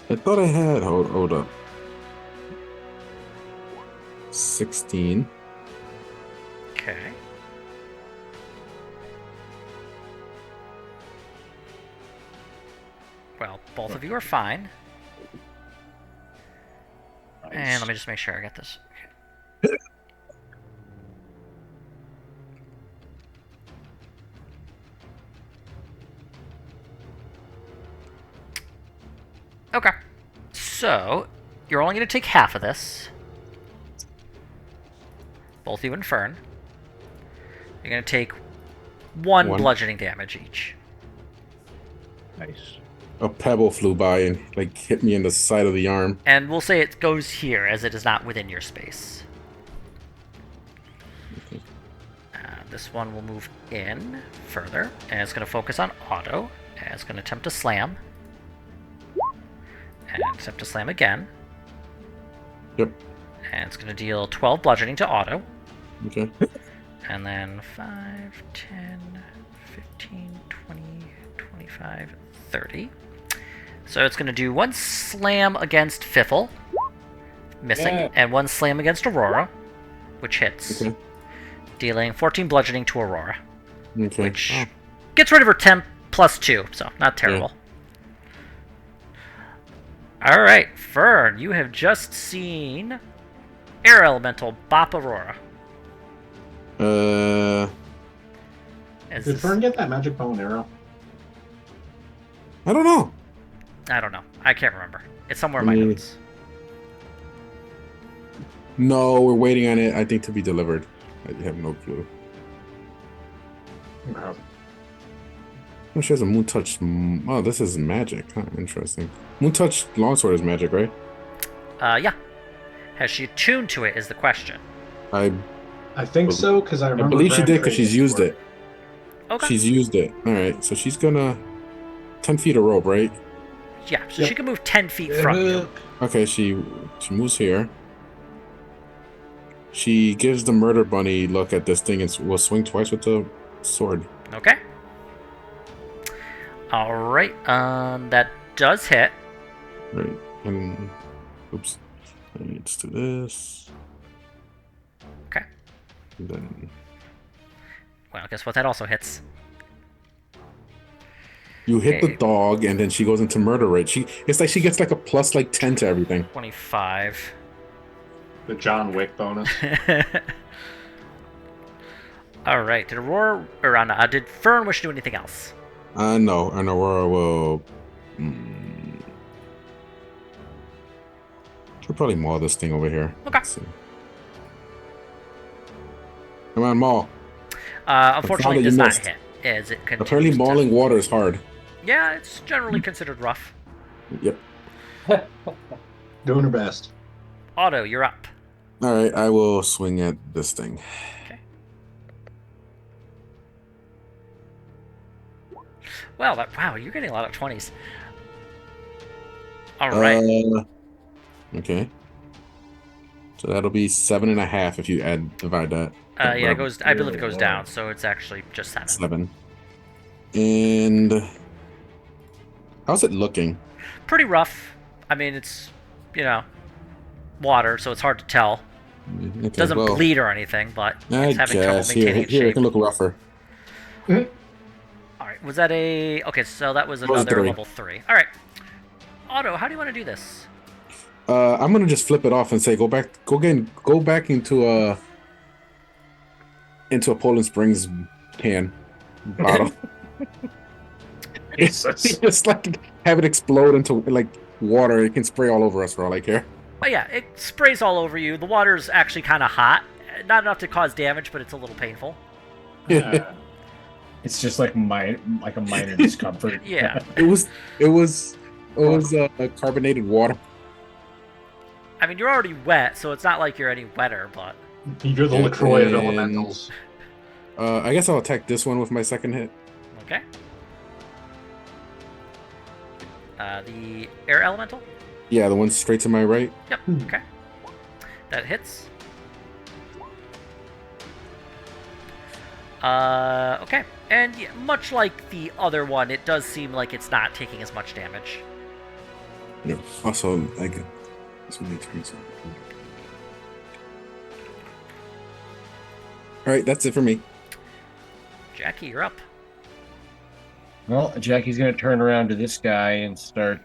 I thought I had. Hold up. 16. Okay. Well, both of you are fine. And let me just make sure I got this. Okay. Okay. So, you're only going to take half of this. Both you and Fern. You're going to take one bludgeoning damage each. Nice. A pebble flew by and like hit me in the side of the arm. And we'll say it goes here, as it is not within your space. Okay. This one will move in further, and it's going to focus on Otto. And it's going to attempt to slam. And attempt to slam again. Yep. And it's going to deal 12 bludgeoning to Otto. Okay. And then 5, 10, 15, 20, 25, 30. So it's going to do one slam against Fiffle, missing, and one slam against Aurora, which hits, dealing 14 bludgeoning to Aurora, which gets rid of her temp plus 2, so not terrible. Alright, Fern, you have just seen Air Elemental bop Aurora. Did Fern get that magic bow and arrow? I don't know. I don't know. I can't remember. It's somewhere in my notes. No, we're waiting on it, I think, to be delivered. I have no clue. Okay. Oh, she has a Moon Touch. Oh, this is magic. Huh, interesting. Moon Touch Longsword is magic, right? Yeah. Has she attuned to it is the question. I think so, because I remember. I believe she did because she's used it. Okay. She's used it. Alright, so she's gonna... 10 feet of rope, right? Yeah, so she can move 10 feet from you. Okay, she moves here. She gives the murder bunny look at this thing and will swing twice with the sword. Okay. Alright, that does hit. Right, and... Oops. Let's do this. Okay. And then... Well, guess what? That also hits. You hit the dog, and then she goes into murder rate. It's like she gets like a plus like 10 to everything. 25. The John Wick bonus. All right. Did Aurora or did Fern wish to do anything else? No, and Aurora will Should probably maul this thing over here. Okay. Let's see. Come on, maul. Unfortunately, it you does not missed. hit as it continues. Apparently, mauling water is hard. Yeah, it's generally considered rough. Yep. Doing her best. Otto, you're up. All right, I will swing at this thing. Okay. Wow, you're getting a lot of 20s. All right. Okay. So that'll be 7.5 if you divide that. Yeah, it whatever. goes. I believe it goes Whoa. down, so it's actually just 7. 7. And how's it looking? Pretty rough. I mean, it's water, so it's hard to tell. Okay, It doesn't well, bleed or anything, but I it's having trouble guess maintaining its here it shape. can look rougher. All right, was that a? Okay, so that was That was another 3. level 3. All right, Otto, how do you want to do this? I'm gonna just flip it off and say go back into a Poland Springs can bottle. Jesus. Just like have it explode into like water. It can spray all over us for all I care. Oh yeah, it sprays all over you. The water's actually kind of hot, not enough to cause damage, but it's a little painful. It's just like a minor discomfort. Yeah. It was carbonated water. I mean, you're already wet, so it's not like you're any wetter, but You're the LaCroix of And- elementals. I guess I'll attack this one with my second hit. okay. The air elemental. Yeah, the one straight to my right. Yep. Okay. That hits. Okay. And yeah, much like the other one, it does seem like it's not taking as much damage. No. Also, like this one makes me. All right, that's it for me. Jackie, you're up. Well, Jackie's going to turn around to this guy and start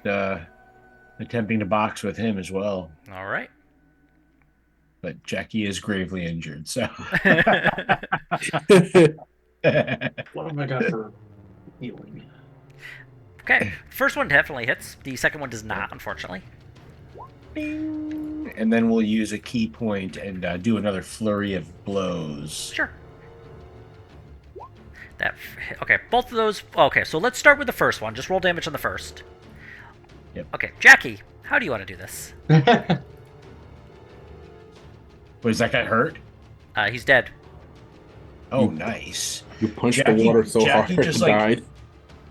attempting to box with him as well. All right. But Jackie is gravely injured, so. What have I got for healing? Okay. First one definitely hits. The second one does not, unfortunately. Bing. And then we'll use a key point and do another flurry of blows. Sure. Okay, both of those. Okay, so let's start with the first one. Just roll damage on the first. Yep. Okay, Jackie, how do you want to do this? Was that guy hurt? He's dead. Oh, nice. You punched Jackie- the water so Jackie hard just, it like- died.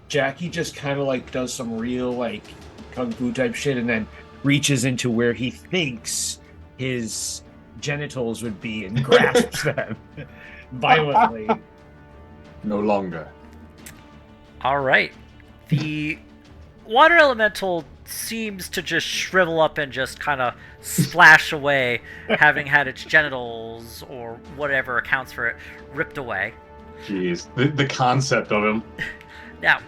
Jackie just kind of like does some real like kung fu type shit and then reaches into where he thinks his genitals would be and grasps them violently. No longer. All right. The water elemental seems to just shrivel up and just kind of splash away, having had its genitals or whatever accounts for it ripped away. Jeez. The concept of him. Now,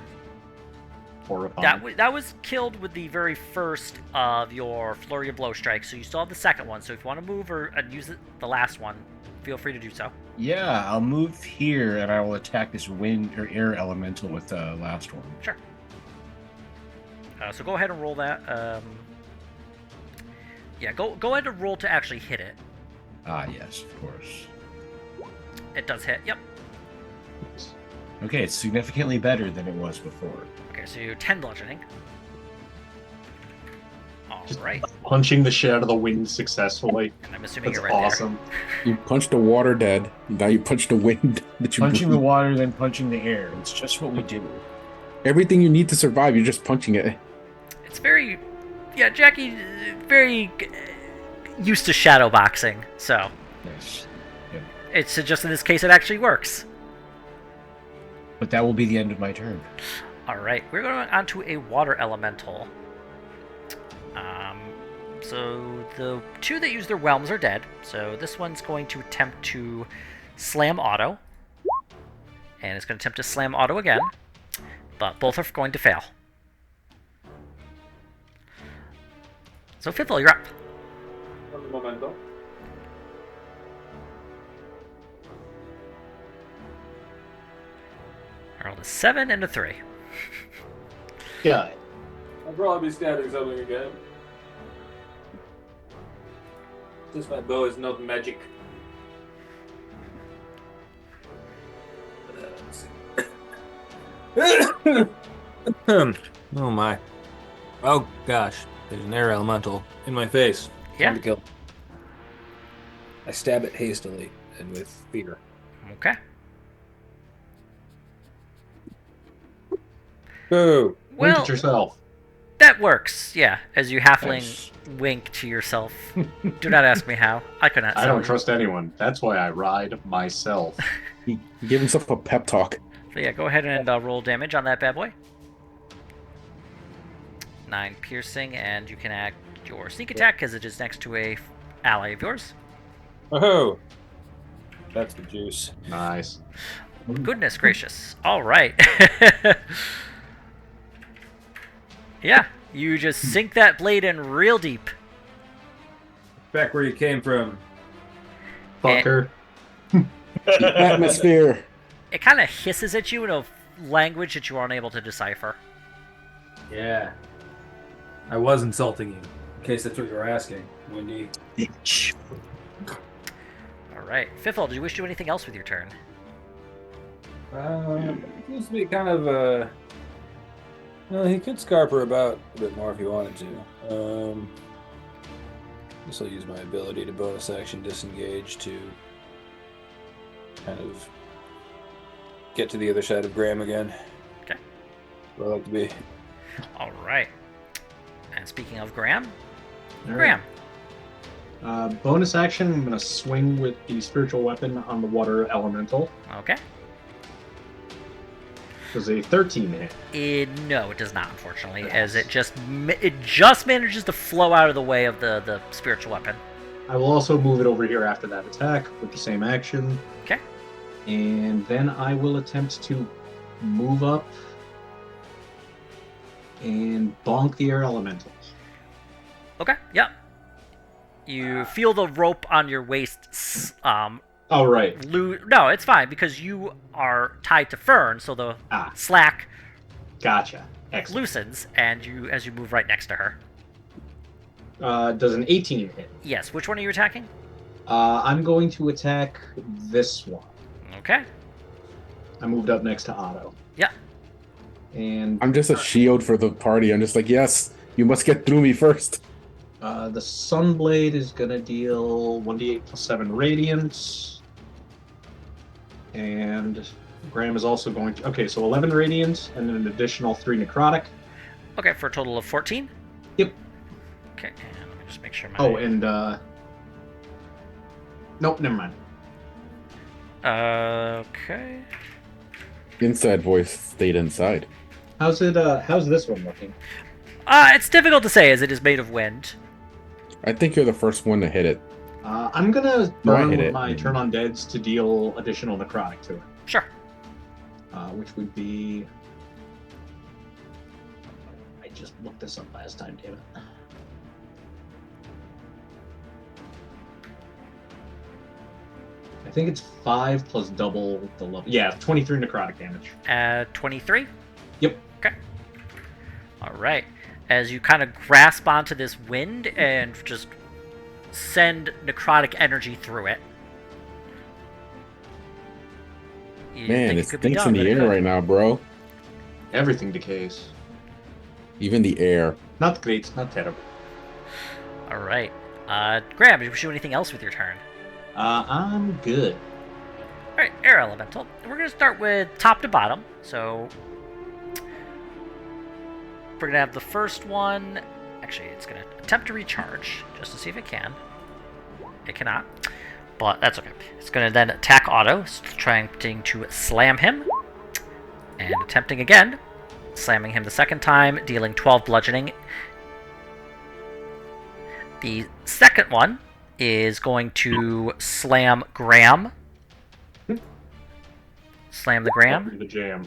Horrifying. that was killed with the very first of your flurry of blow strikes, so you still have the second one. So if you want to move and use the last one, feel free to do so. Yeah, I'll move here and I will attack this wind or air elemental with the last one. Sure. So go ahead and roll that. Yeah, go ahead and roll to actually hit it. Ah, yes, of course. It does hit. Yep. Okay, it's significantly better than it was before. Okay, so you 10 bludgeoning. All Just- right. Punching the shit out of the wind successfully. And I'm assuming That's you're right awesome. You punched the water dead. Now you punch the wind that you Punching the water, then punching the air. It's just what we do. Everything you need to survive, you're just punching it. there. It's very, yeah, Jackie, very used to shadow boxing, so Yes. it's just in this case it actually works. But that will be the end of my turn. All right, we're going on to a water elemental. So the two that use their whelms are dead. So this one's going to attempt to slam Otto, and it's going to attempt to slam Otto again, but both are going to fail. So Fithel, you're up. Un momento. I rolled a 7 and a 3. Yeah. I'll probably be stabbing something again. This my bow is not magic. Oh my. Oh gosh. There's an air elemental in my face. Yeah. Time to kill. I stab it hastily and with fear. Okay. Boo! Wink Well, at yourself. that works. Yeah, as you halfling Nice. wink to yourself. Do not ask me how. I could not. I tell don't you. trust anyone. That's why I ride myself. He gave himself a pep talk. So yeah, go ahead and roll damage on that bad boy. 9 piercing, and you can add your sneak attack because it is next to a ally of yours. Oh, that's the juice. Nice. Goodness gracious! All right. Yeah, you just sink that blade in real deep. Back where you came from. Fucker. The atmosphere. It kind of hisses at you in a language that you aren't able to decipher. Yeah. I was insulting you, in case that's what you were asking, Wendy. All right, Fifthel, do you wish to do anything else with your turn? It seems to be kind of well, he could Scarper about a bit more if he wanted to. Guess I'll use my ability to bonus action disengage to kind of get to the other side of Graham again. Okay. Where I like to be. All right. And speaking of Graham, All Graham. right. Bonus action, I'm going to swing with the spiritual weapon on the water elemental. Okay. Does a 13 hit? No, it does not, unfortunately, as it just manages to flow out of the way of the spiritual weapon. I will also move it over here after that attack with the same action. Okay. And then I will attempt to move up and bonk the air elemental. Okay. Yep. You feel the rope on your waist. Oh, right. No, it's fine because you are tied to Fern, so the slack Gotcha. Excellent. loosens, and as you move right next to her. Does an 18 hit? Yes. Which one are you attacking? I'm going to attack this one. Okay. I moved up next to Otto. Yeah. And I'm just a shield for the party. I'm just like, yes, you must get through me first. the Sunblade is going to deal 1d8 plus 7 radiant. And Graham is also going to... Okay, so 11 radiant and then an additional 3 necrotic. Okay, for a total of 14? Yep. Okay, and let me just make sure my... Oh, and... Nope, never mind. Okay. Inside voice stayed inside. How's this one looking? It's difficult to say as it is made of wind. I think you're the first one to hit it. I'm gonna No, I burn hit with it. my turn on deads to deal additional necrotic to it. Sure. Which would be... I just looked this up last time, damn it. I think it's 5 plus double the level. Yeah, 23 necrotic damage. 23? Yep. Okay. Alright. As you kind of grasp onto this wind and just send necrotic energy through it. You Man, think it could be stinks done, in but the it air could. right now, bro. Everything decays. Even the air. Not great, not terrible. Alright. Graham, did you do anything else with your turn? I'm good. Alright, Air Elemental. We're going to start with top to bottom. So, we're going to have the first one... Actually, it's going to attempt to recharge, just to see if it can. It cannot. But that's okay. It's going to then attack Otto, trying to slam him. And attempting again. Slamming him the second time, dealing 12 bludgeoning. The second one is going to slam Graham. Slam the Graham. The jam.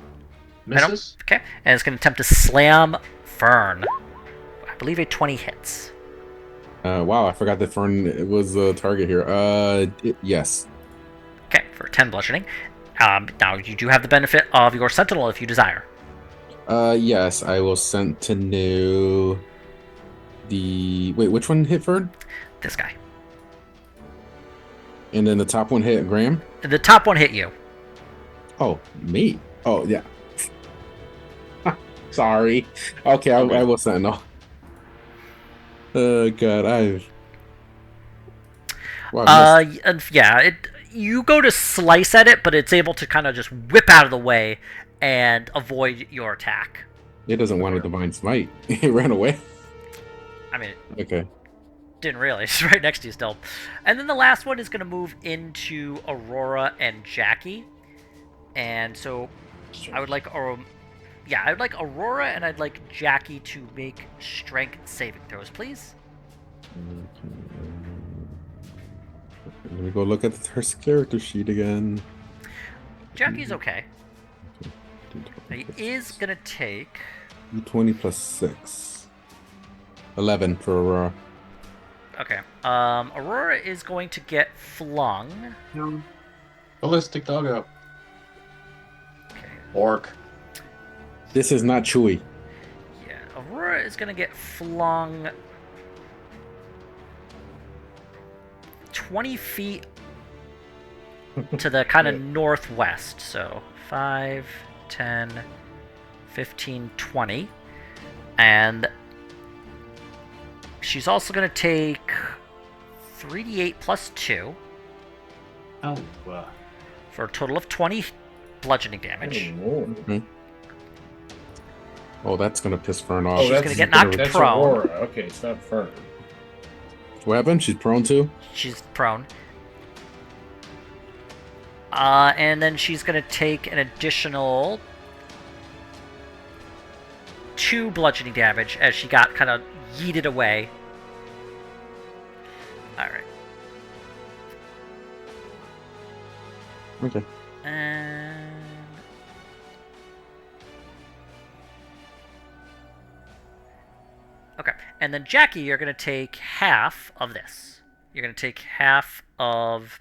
I don't- Misses? Okay. And it's going to attempt to slam Fern. I believe a 20 hits. Wow, I forgot that Fern was the target here. Yes. Okay, for 10 bludgeoning. Now, you do have the benefit of your Sentinel if you desire. Yes, I will Sentinel the... Wait, which one hit Fern? This guy. And then the top one hit Graham. The top one hit you. Oh, me. Oh yeah. Sorry. Okay, I Okay. will Sentinel. Oh god, Well, I missed. Yeah. You go to slice at it, but it's able to kind of just whip out of the way and avoid your attack. It doesn't want a divine smite. It ran away. I mean, Okay. didn't really. It's right next to you still. And then the last one is going to move into Aurora and Jackie. And so I would like I would like Aurora and I'd like Jackie to make strength saving throws, please. Let me go look at her character sheet again. Jackie's okay. He is going to take 20 plus 6. 11 for Aurora. Okay. Aurora is going to get flung. Ballistic doggo. Okay. Orc. This is not Chewy. Yeah, Aurora is going to get flung 20 feet to the kind of northwest. So 5, 10, 15, 20. And she's also going to take 3d8 plus 2 Oh, for a total of 20 bludgeoning damage. Oh, that's gonna piss Fern off. Oh, She's that's gonna get knocked that's prone. Aurora. Okay, it's not Fern. What happened? She's prone too? She's prone. And then she's gonna take an additional 2 bludgeoning damage as she got kind of yeeted away. Alright. Okay. And... Okay. And then Jackie, you're going to take half of this. You're going to take half of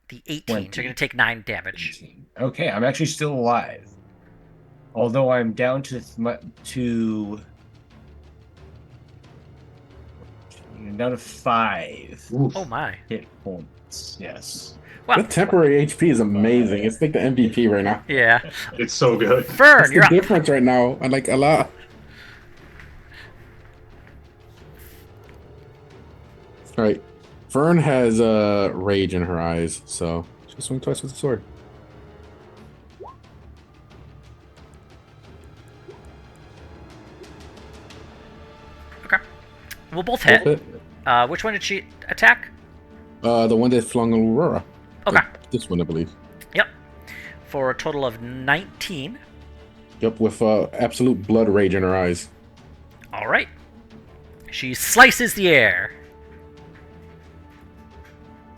the 18. 20. So you're going to take 9 damage. Okay, I'm actually still alive. Although I'm down to down to 5 Oof. Oh my. hit points. Yes. Well, That temporary HP is amazing. It's like the MVP right now. yeah. It's so good. Fern, That's you're the up. difference right now. I like a lot. All right. Fern has rage in her eyes, so she'll swing twice with the sword. Okay. We'll both hit. Both Which one did she attack? The one that flung Aurora. Okay. This one, I believe. Yep. For a total of 19. Yep, with absolute blood rage in her eyes. All right. She slices the air.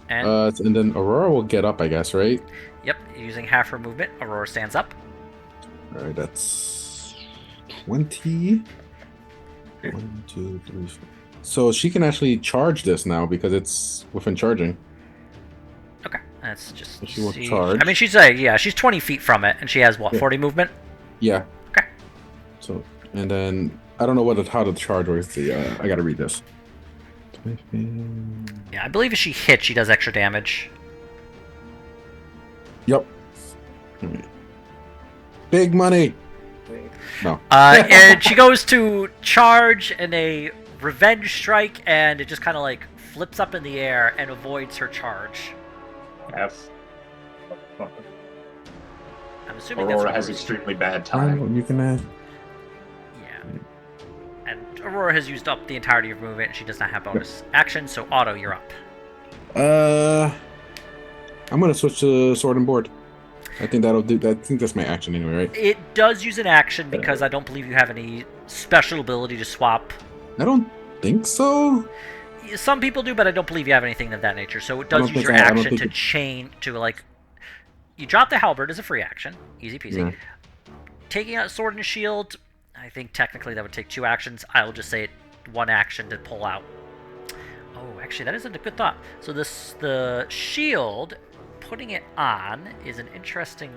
And And then Aurora will get up, I guess, right? yep, using half her movement, Aurora stands up. All right, that's 20. 1, 2, 3, 4. So she can actually charge this now because it's within charging. Okay, that's just. She will charge. I mean, she's she's 20 feet from it, and she has what, Yeah. 40 movement? Yeah. Okay. So, and then I don't know how the charge works. I gotta read this. Yeah, I believe if she hits, she does extra damage. Yep. Big money. No. And she goes to charge in a revenge strike, and it just kind of like flips up in the air and avoids her charge. F. I'm assuming Aurora that's has Aurora's- extremely bad time. You can. Yeah. And Aurora has used up the entirety of her movement, and she does not have bonus action, so Otto, you're up. I'm gonna switch to sword and board. I think that'll do. I think that's my action anyway, right? It does use an action because I don't believe you have any special ability to swap. I don't think so. Some people do, but I don't believe you have anything of that nature. So it I does don't use think your I don't action think to it- chain to like. You drop the halberd as a free action, easy peasy. Yeah. Taking out sword and shield, I think technically that would take 2 actions. I'll just say 1 action to pull out. Oh, actually, that isn't a good thought. So the shield, putting it on is an interesting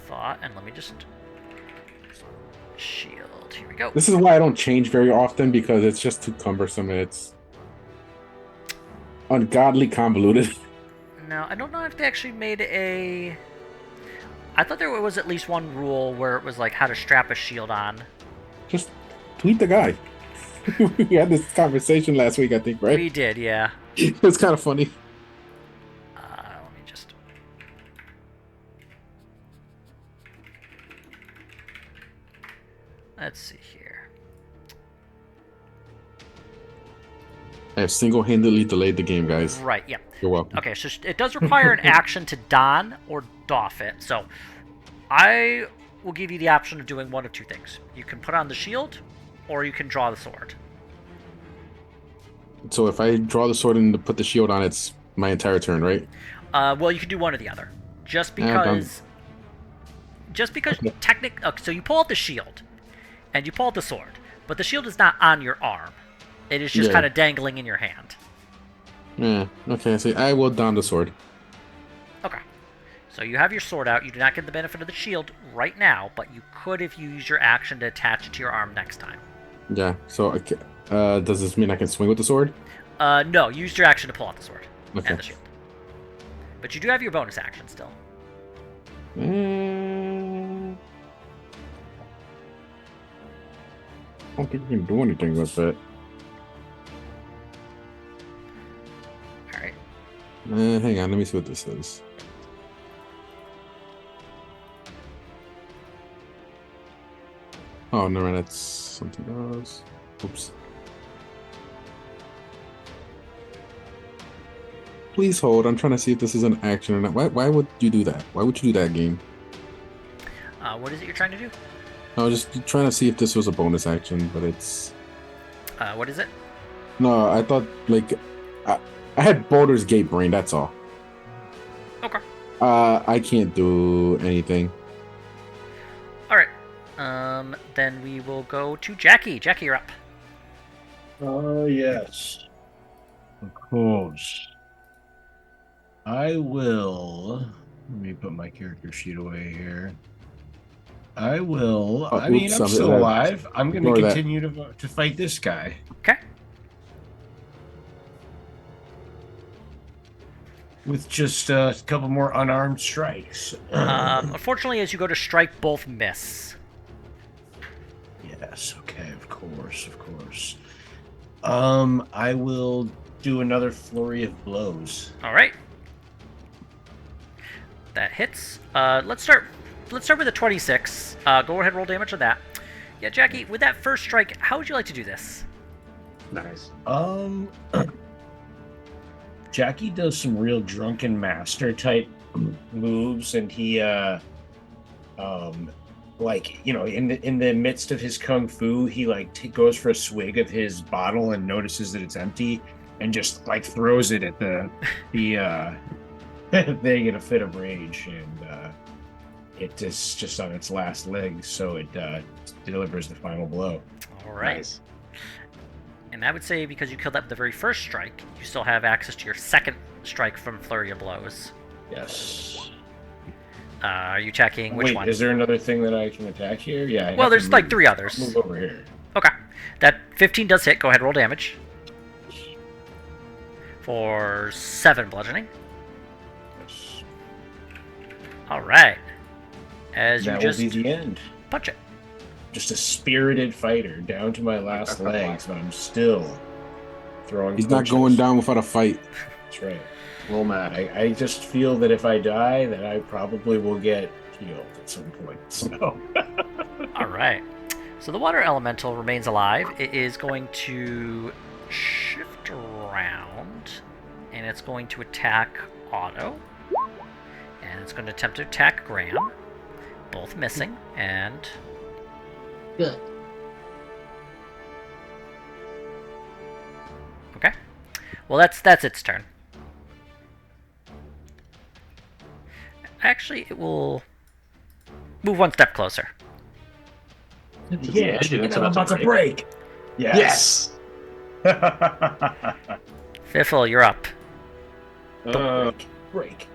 thought. And let me just shield. Here we go. This is why I don't change very often because it's just too cumbersome. ungodly convoluted. No, I don't know if they actually made a. I thought there was at least one rule where it was like how to strap a shield on. Just tweet the guy. We had this conversation last week, I think, right? We did, yeah. It's kind of funny. Let me just. Let's see here. I have single-handedly delayed the game, guys. Right, yeah. You're welcome. Okay, so it does require an action to don or doff it. So I will give you the option of doing one of two things. You can put on the shield, or you can draw the sword. So if I draw the sword and put the shield on, it's my entire turn, right? Well, you can do one or the other. Just because so you pull out the shield, and you pull out the sword, but the shield is not on your arm. It is just kind of dangling in your hand. Yeah, okay, so I will don the sword. Okay. So you have your sword out. You do not get the benefit of the shield right now, but you could if you use your action to attach it to your arm next time. Yeah, so does this mean I can swing with the sword? No, you used your action to pull out the sword Okay. and the shield. But you do have your bonus action still. I don't think you can do anything with it. Alright. Hang on, let me see what this is. Oh, no, that's something else. Oops. Please hold. I'm trying to see if this is an action or not. Why would you do that? Why would you do that, game? What is it you're trying to do? I was just trying to see if this was a bonus action, but it's... What is it? No, I thought, like... I had Baldur's Gate brain, that's all. Okay. I can't do anything. Alright. Then we will go to Jackie. Jackie, you're up. Oh, yes. Of course. I will. Let me put my character sheet away here. I will. Oh, I mean, oops, I'm still alive. I'm going to ignore that. continue to fight this guy. Okay. With just a couple more unarmed strikes. Unfortunately, as you go to strike, both miss. Yes, okay, of course, of course. I will do another flurry of blows. Alright. That hits. Let's start with a 26. Go ahead and roll damage on that. Yeah, Jackie, with that first strike, how would you like to do this? Nice. Jackie does some real drunken master type moves, and he like, you know, in the midst of his kung fu, he like goes for a swig of his bottle and notices that it's empty, and just like throws it at the thing in a fit of rage, and it is just on its last legs, so it delivers the final blow. All right. Nice. And I would say because you killed that with the very first strike, you still have access to your second strike from Flurry of Blows. Yes. Are you checking which Wait, one? is there another thing that I can attack here? Yeah. I Well, have there's to like move- 3 others. Move over here. Okay. That 15 does hit. Go ahead and roll damage. For 7 bludgeoning. Yes. All right. As you That just will be the end. punch it. Just a spirited fighter down to my last legs, but I'm still throwing. He's not punches. going down without a fight. That's right. Roll mad. I just feel that if I die, that I probably will get healed at some point. So. All right. So the water elemental remains alive. It is going to shift around, and it's going to attack Otto, and it's going to attempt to attack Graham. Both missing, and Good. okay. Well, that's its turn. Actually, it will move one step closer. Yeah, and I'm about to break. Yes. Fiffle, you're up. Break.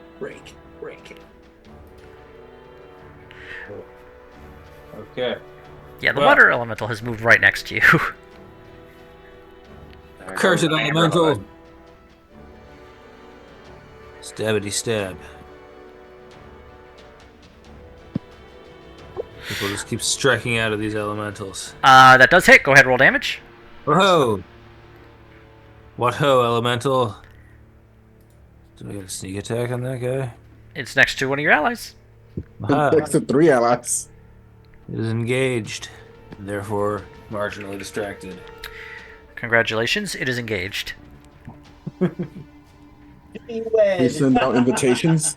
Okay. Yeah, the Well- water elemental has moved right next to you. Alright, Cursed I'll- elemental. Stabbity stab. People just keep striking out of these elementals. That does hit. Go ahead, roll damage. Whoa! What ho, elemental? Do I get a sneak attack on that guy? It's next to one of your allies. Aha! Next to 3 allies. It is engaged, and therefore marginally distracted. Congratulations, it is engaged. We send out invitations.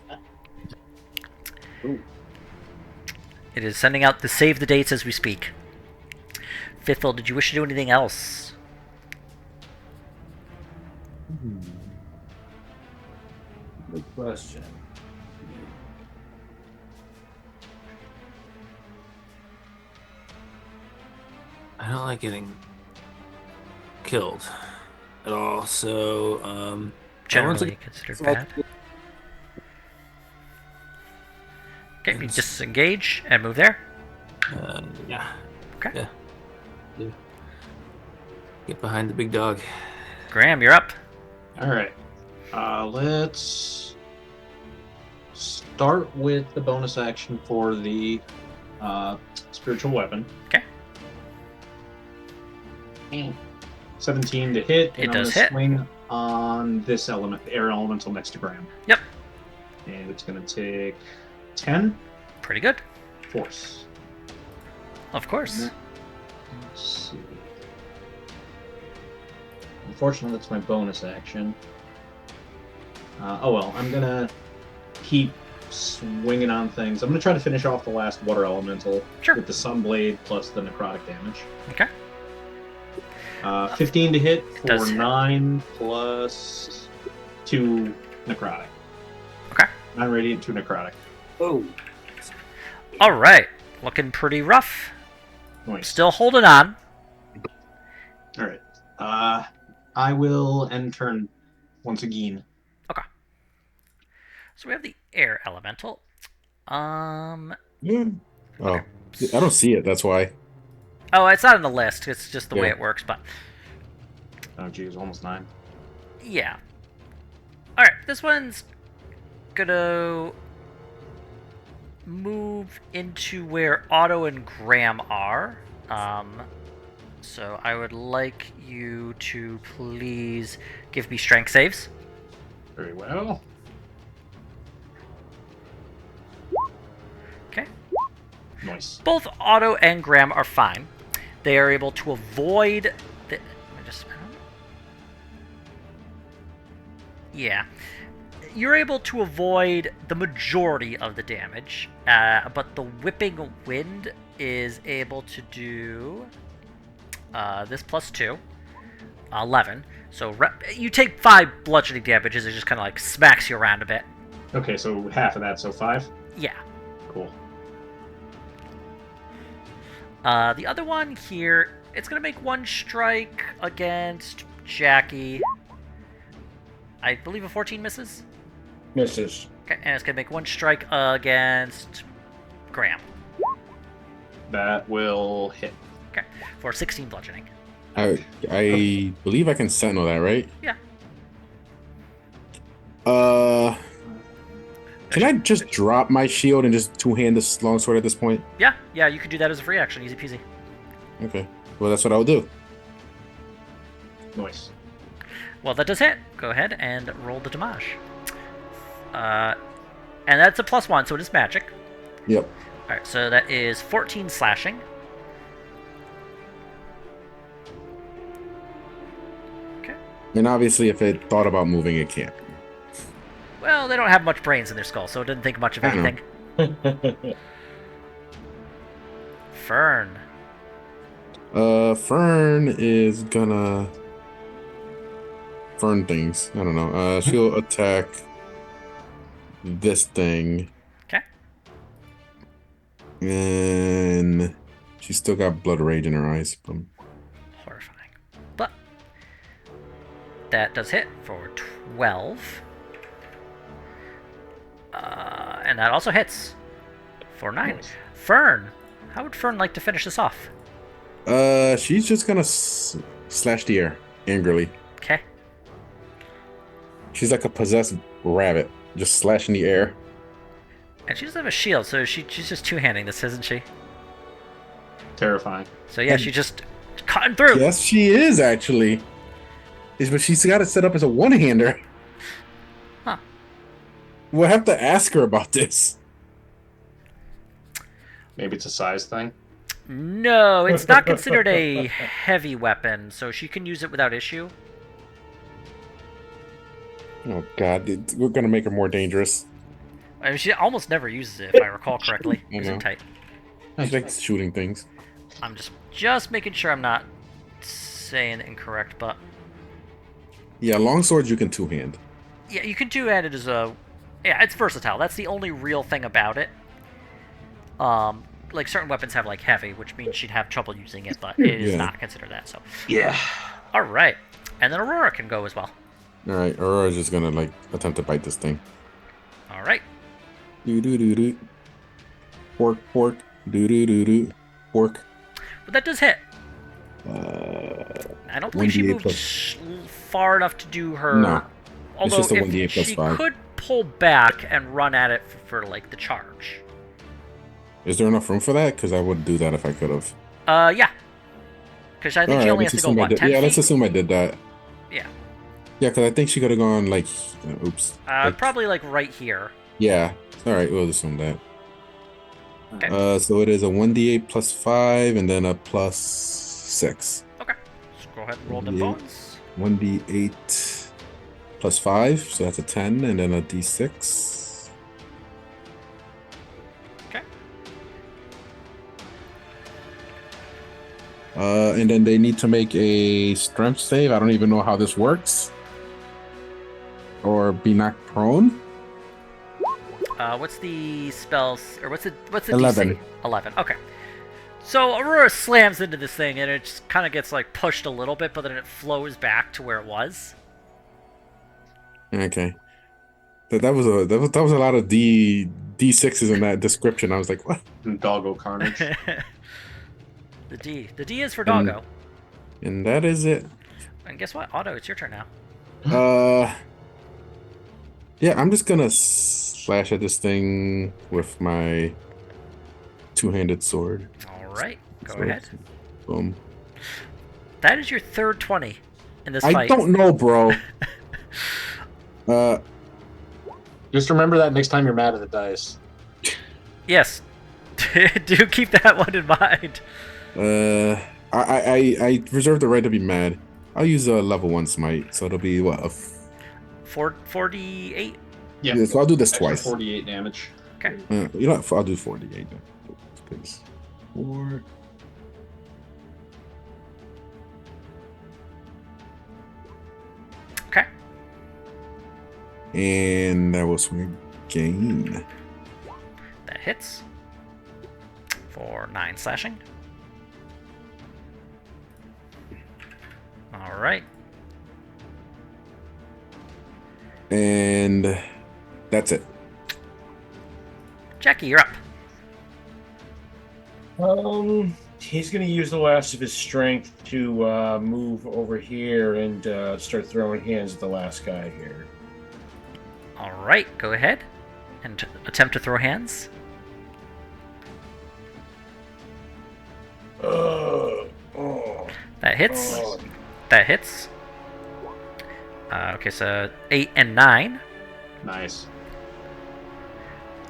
It is sending out the save the dates as we speak. Fifthel, did you wish to do anything else? Good question. I don't like getting killed at all, so Generally considered bad. Okay, you disengage and move there. Yeah. Okay. Yeah. Get behind the big dog. Graham, you're up. All right. Let's start with the bonus action for the spiritual weapon. Okay. 17 to hit. It And does I'm gonna hit. swing on this element, the air elemental next to Graham. Yep. And it's going to take 10 Pretty good. force. Of course. Let's see. Unfortunately, that's my bonus action. Oh well, I'm gonna keep swinging on things. I'm gonna try to finish off the last water elemental Sure. with the sunblade plus the necrotic damage. Okay. 15 to hit does for hit. 9 plus 2 necrotic. Okay. 9 radiant, 2 necrotic. Oh. All right. Looking pretty rough. Nice. Still holding on. All right. I will end turn once again. So we have the air elemental. Yeah. Oh, I don't see it. That's why. Oh, it's not on the list. It's just the way Yeah. it works. But Oh, geez, almost 9. yeah. All right. This one's gonna move into where Otto and Graham are. So I would like you to please give me strength saves. Very well. Okay. Nice. Both Otto and Graham are fine. They are able to avoid the. Yeah. You're able to avoid the majority of the damage, but the whipping wind is able to do this plus 2, 11. So you take 5 bludgeoning damages. It just kind of like smacks you around a bit. Okay, so half of that, so 5? Yeah. Cool. The other one here, it's going to make one strike against Jackie. I believe a 14 misses. Misses. Okay, and it's going to make one strike against Graham. That will hit. Okay, for 16 bludgeoning. I believe I can sentinel that, right? Yeah. Can I just drop my shield and just two-hand this longsword at this point? Yeah, you could do that as a free action. Easy peasy. Okay. Well, that's what I'll do. Nice. Well, that does hit. Go ahead and roll the damage. And that's a +1, so it is magic. Yep. Alright, so that is 14 slashing. Okay. And obviously, if it thought about moving, it can't. Well, they don't have much brains in their skull, so it didn't think much of I know. anything. Fern. Fern is gonna Fern things. I don't know. She'll attack this thing. Okay. And she's still got blood rage in her eyes. Horrifying. But that does hit for 12. And that also hits for 9. Nice. Fern. How would Fern like to finish this off? She's just gonna slash the air angrily. Okay. She's like a possessed rabbit. Just slash in the air. And she doesn't have a shield, so she's just two-handing this, isn't she? Terrifying. So yeah, And- she just cutting through. Yes, she is actually. But she's got it set up as a one-hander. Huh. We'll have to ask her about this. Maybe it's a size thing. No, it's not considered a heavy weapon, so she can use it without issue. Oh God, we're gonna make her more dangerous. I mean, she almost never uses it, if I recall correctly. I Is know. it tight? She likes shooting things. I'm just making sure I'm not saying incorrect, but Yeah, long swords you can two-hand. yeah, you can two-hand it as a. Yeah, it's versatile. That's the only real thing about it. Like certain weapons have like heavy, which means she'd have trouble using it, but it is Yeah. not considered that. So, Yeah. all right, and then Aurora can go as well. All right, Aurora's just gonna like attempt to bite this thing. All right, Do do do do. Pork, pork. Do do do do. Pork. but that does hit. I don't believe she 1d8 moved plus- far enough to do her. No. Although just a if 1d8 plus she 5. could pull back and run at it for like the charge. Is there enough room for that? Because I would do that if I could have. Yeah. Because I think All she right, only let's has to go assume I what, did. 10 Yeah, feet? let's assume I did that. Yeah. Yeah, because I think she could have gone like, oops. Like, Probably like right here. Yeah. All right, we'll assume that. Okay. So it is a 1d8 plus 5 and then a plus 6. Okay. Just go ahead and roll the 1d8. bones. 1d8 plus 5, so that's a 10, and then a d6. Okay. And then they need to make a strength save. I don't even know how this works. Or be knocked prone. What's the spells or what's the 11. DC? 11. Okay. So Aurora slams into this thing and it just kind of gets like pushed a little bit, but then it flows back to where it was. Okay. That was a lot of D6s in that description. I was like, what? Doggo carnage. The D is for doggo. And that is it. And guess what? Otto, it's your turn now. Yeah, I'm just gonna slash at this thing with my two-handed sword. All right, go So, ahead. Boom. That is your third 20 in this I fight. don't know, bro. Just remember that next time you're mad at the dice. Yes. Do keep that one in mind. I reserve the right to be mad. I'll use a level 1 smite, so it'll be what? 48? Yeah, so I'll do this Extra twice. 48 damage. Okay. You know what? I'll do 48 then. Because 4. Okay. And that was my gain. That hits. For 9 slashing. Alright. And that's it. Jackie, you're up. He's going to use the last of his strength to move over here and start throwing hands at the last guy here. Alright, go ahead. And attempt to throw hands. That hits. That hits. Okay, so 8 and 9. Nice.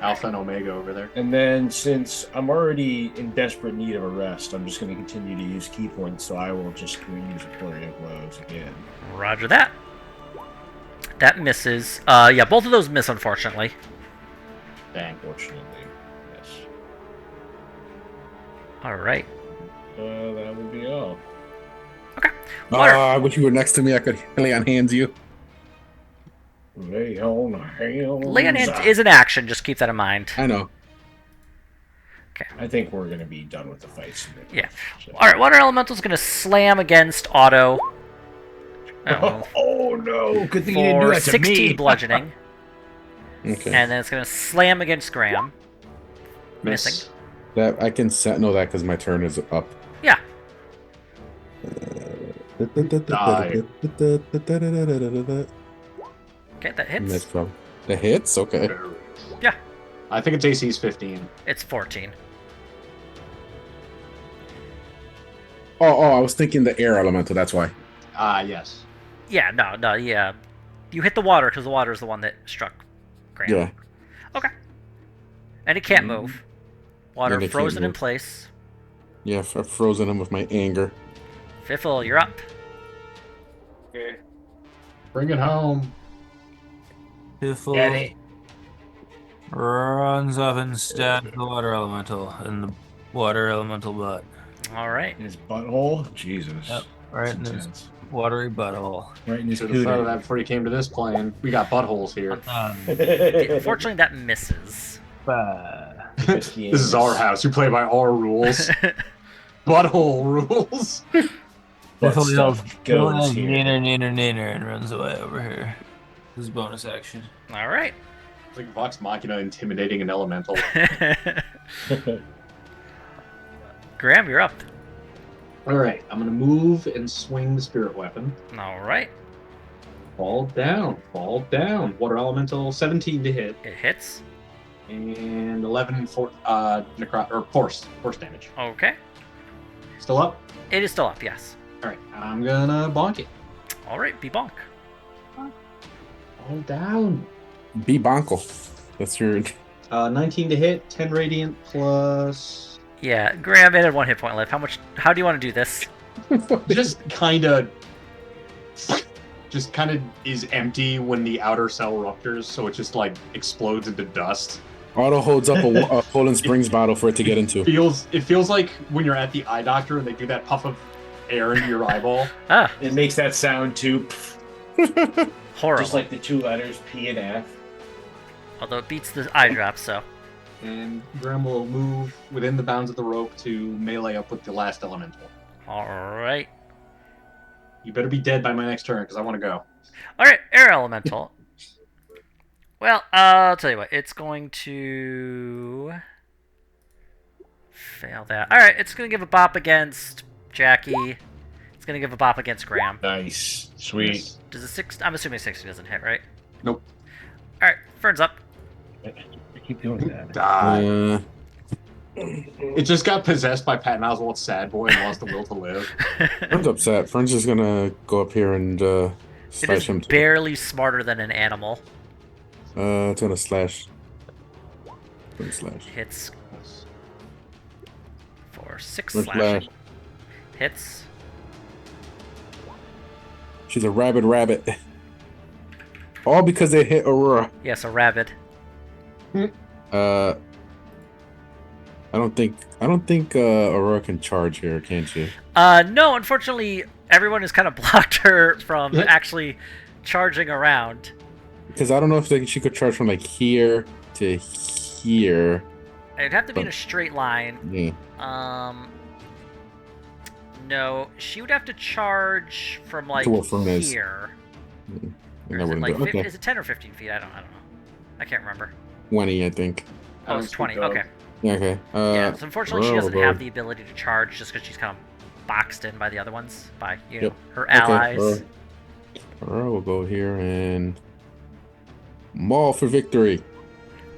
Alpha and Omega over there. And then, since I'm already in desperate need of a rest, I'm just going to continue to use key points, so I will just use a flurry of blows again. Roger that. That misses. Yeah, both of those miss, unfortunately. Dang. Unfortunately, yes. Alright. That would be all. Okay. Water. I wish you were next to me. I could lay on hands you. Lay on hands. Lay on hands is an action, just keep that in mind. I know. I think we're going to be done with the fights. Yeah. Alright, Water Elemental's gonna slam against Otto. Oh no! Good thing you didn't do For that to 16 me. bludgeoning. Okay. And then it's gonna slam against Graham. Miss. Missing. That I can know that because my turn is up. Yeah. Die. Okay, that hits. Miss, bro. The hits? Okay. Yeah. I think its AC is 15. It's 14. Oh, I was thinking the air elemental. That's why. Yes. Yeah, no, yeah. You hit the water because the water is the one that struck Graham. Yeah. Okay. And it can't move. Water And it can't frozen in move. place. Yeah, I've frozen him with my anger. Fiffle, you're up. Okay. Bring it home. Piffle runs up and stabs the water elemental in the water elemental butt. All right. In his butthole? Jesus. Yep, right in his watery butthole. Right in his Should have thought of that cootie. before you came to this plane. We got buttholes here. Unfortunately, that misses. This is our house. You play by our rules. Butthole rules. Butt Piffle yells, stuff goes here. neener, and runs away over here. This is bonus action. All right. It's like Vox Machina intimidating an elemental. Graham, you're up. All right, I'm gonna move and swing the spirit weapon. All right. Fall down. Water elemental, 17 to hit, It hits. and 11 for force damage. Okay. Still up. It is still up, yes. All right, I'm gonna bonk it. All right, be bonk. Fall down. Be Bonko. That's your. 19 to hit, 10 radiant plus. Yeah, Graham, it had 1 hit point left. How do you want to do this? Just kind of is empty when the outer cell ruptures, so it just like explodes into dust. Auto holds up a Poland Springs bottle for it to get into. It feels like when you're at the eye doctor and they do that puff of air into your eyeball. Ah, It makes that sound too. horrible. Just like the two letters P and F. Although it beats the eye drop, so. And Graham will move within the bounds of the rope to melee up with the last elemental. All right. You better be dead by my next turn, because I want to go. All right, air elemental. Well, I'll tell you what. It's going to fail that. All right, it's going to give a bop against Jackie. It's going to give a bop against Graham. Nice. Sweet. Yes. Does a 6? I'm assuming 60 doesn't hit, right? Nope. All right, Fern's up. I keep doing that. Die. It just got possessed by Patton Oswalt's sad boy and lost the will to live. Fern's upset. Fern's just gonna go up here and It slash is him. barely smarter than an animal. It's gonna slash. Gonna slash. Hits for 6 Gonna slashing. slash. Hits. She's a rabid rabbit. All because they hit Aurora. Yes, a rabid. I don't think Aurora can charge here, can she? No, unfortunately, everyone has kind of blocked her from actually charging around. Because I don't know if she could charge from like here to here. It'd have to be in a straight line. Yeah. No, she would have to charge from like To what from is? here. And Or that is, it wouldn't like do. 50, Okay. is it 10 or 15 feet? I don't know. I can't remember. 20, I think. Oh, it's 20. Okay. Yeah, okay. Yeah, so unfortunately, she Aurora doesn't will have go- the ability to charge just because she's kind of boxed in by the other ones, by Yep. her Okay, allies. Aurora will go here and maul for victory.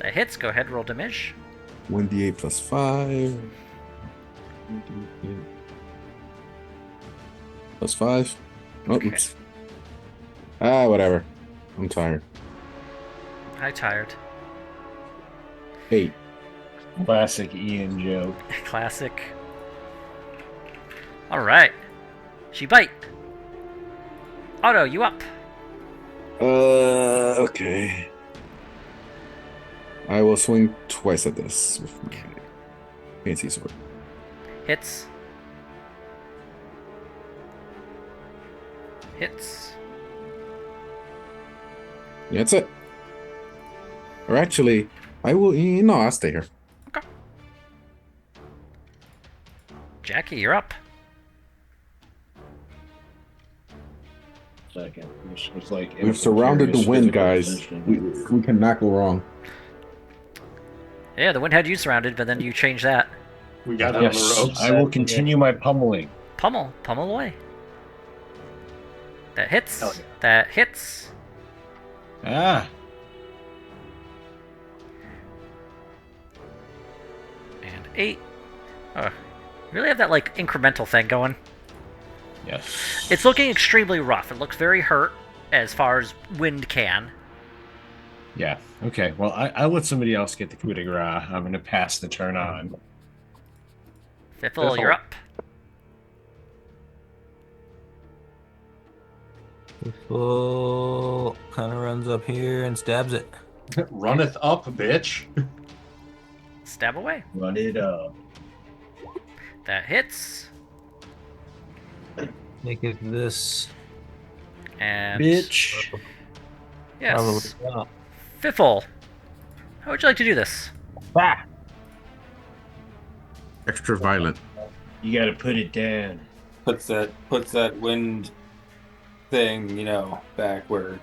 That hits. Go ahead, roll damage. 1d8 plus 5. Plus 5. Oh, Okay. oops. Whatever. I'm tired. Hi, tired. 8. Classic Ian joke. Classic. All right. She bite. Otto, you up? Okay. I will swing twice at this with my fancy sword. Hits. Hits. Yeah, that's it. Or actually, I will. No, I'll stay here. Okay. Jackie, you're up. Second. It's like We've surrounded the wind, guys. We cannot go wrong. Yeah, the wind had you surrounded, but then you changed that. We got it on the Yes, ropes. I will continue my pummeling. Pummel away. That hits. Hell yeah. That hits. Ah, 8. You really have that like incremental thing going. Yes. It's looking extremely rough. It looks very hurt as far as wind can. Yeah. Okay. Well, I'll let somebody else get the coup de grace. I'm going to pass the turn on. Fiffle, you're up. Full kind of runs up here and stabs it. Runneth up, bitch. Stab away. Run it up. That hits. Make it this. And Bitch. yes. Probably not. Fiffle, how would you like to do this? Ah! Extra violent. You got to put it down. Puts that wind thing, back where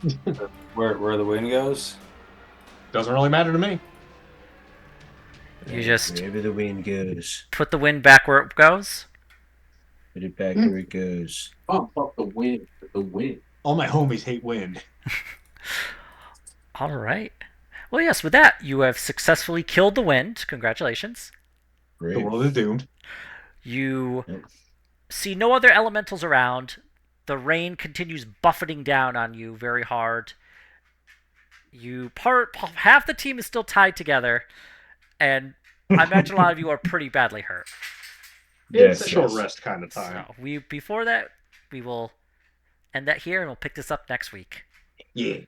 the wind goes. Doesn't really matter to me. You just Wherever the wind goes, put the wind back where it goes. put it back where it goes. Oh, fuck the wind. The wind. All my homies hate wind. All right. Well, yes, with that, you have successfully killed the wind. Congratulations. Great. The world is doomed. You Yep. see no other elementals around. The rain continues buffeting down on you very hard. Half the team is still tied together, and I imagine a lot of you are pretty badly hurt. It's a short rest kind of time. So before that, we will end that here, and we'll pick this up next week. Yeah.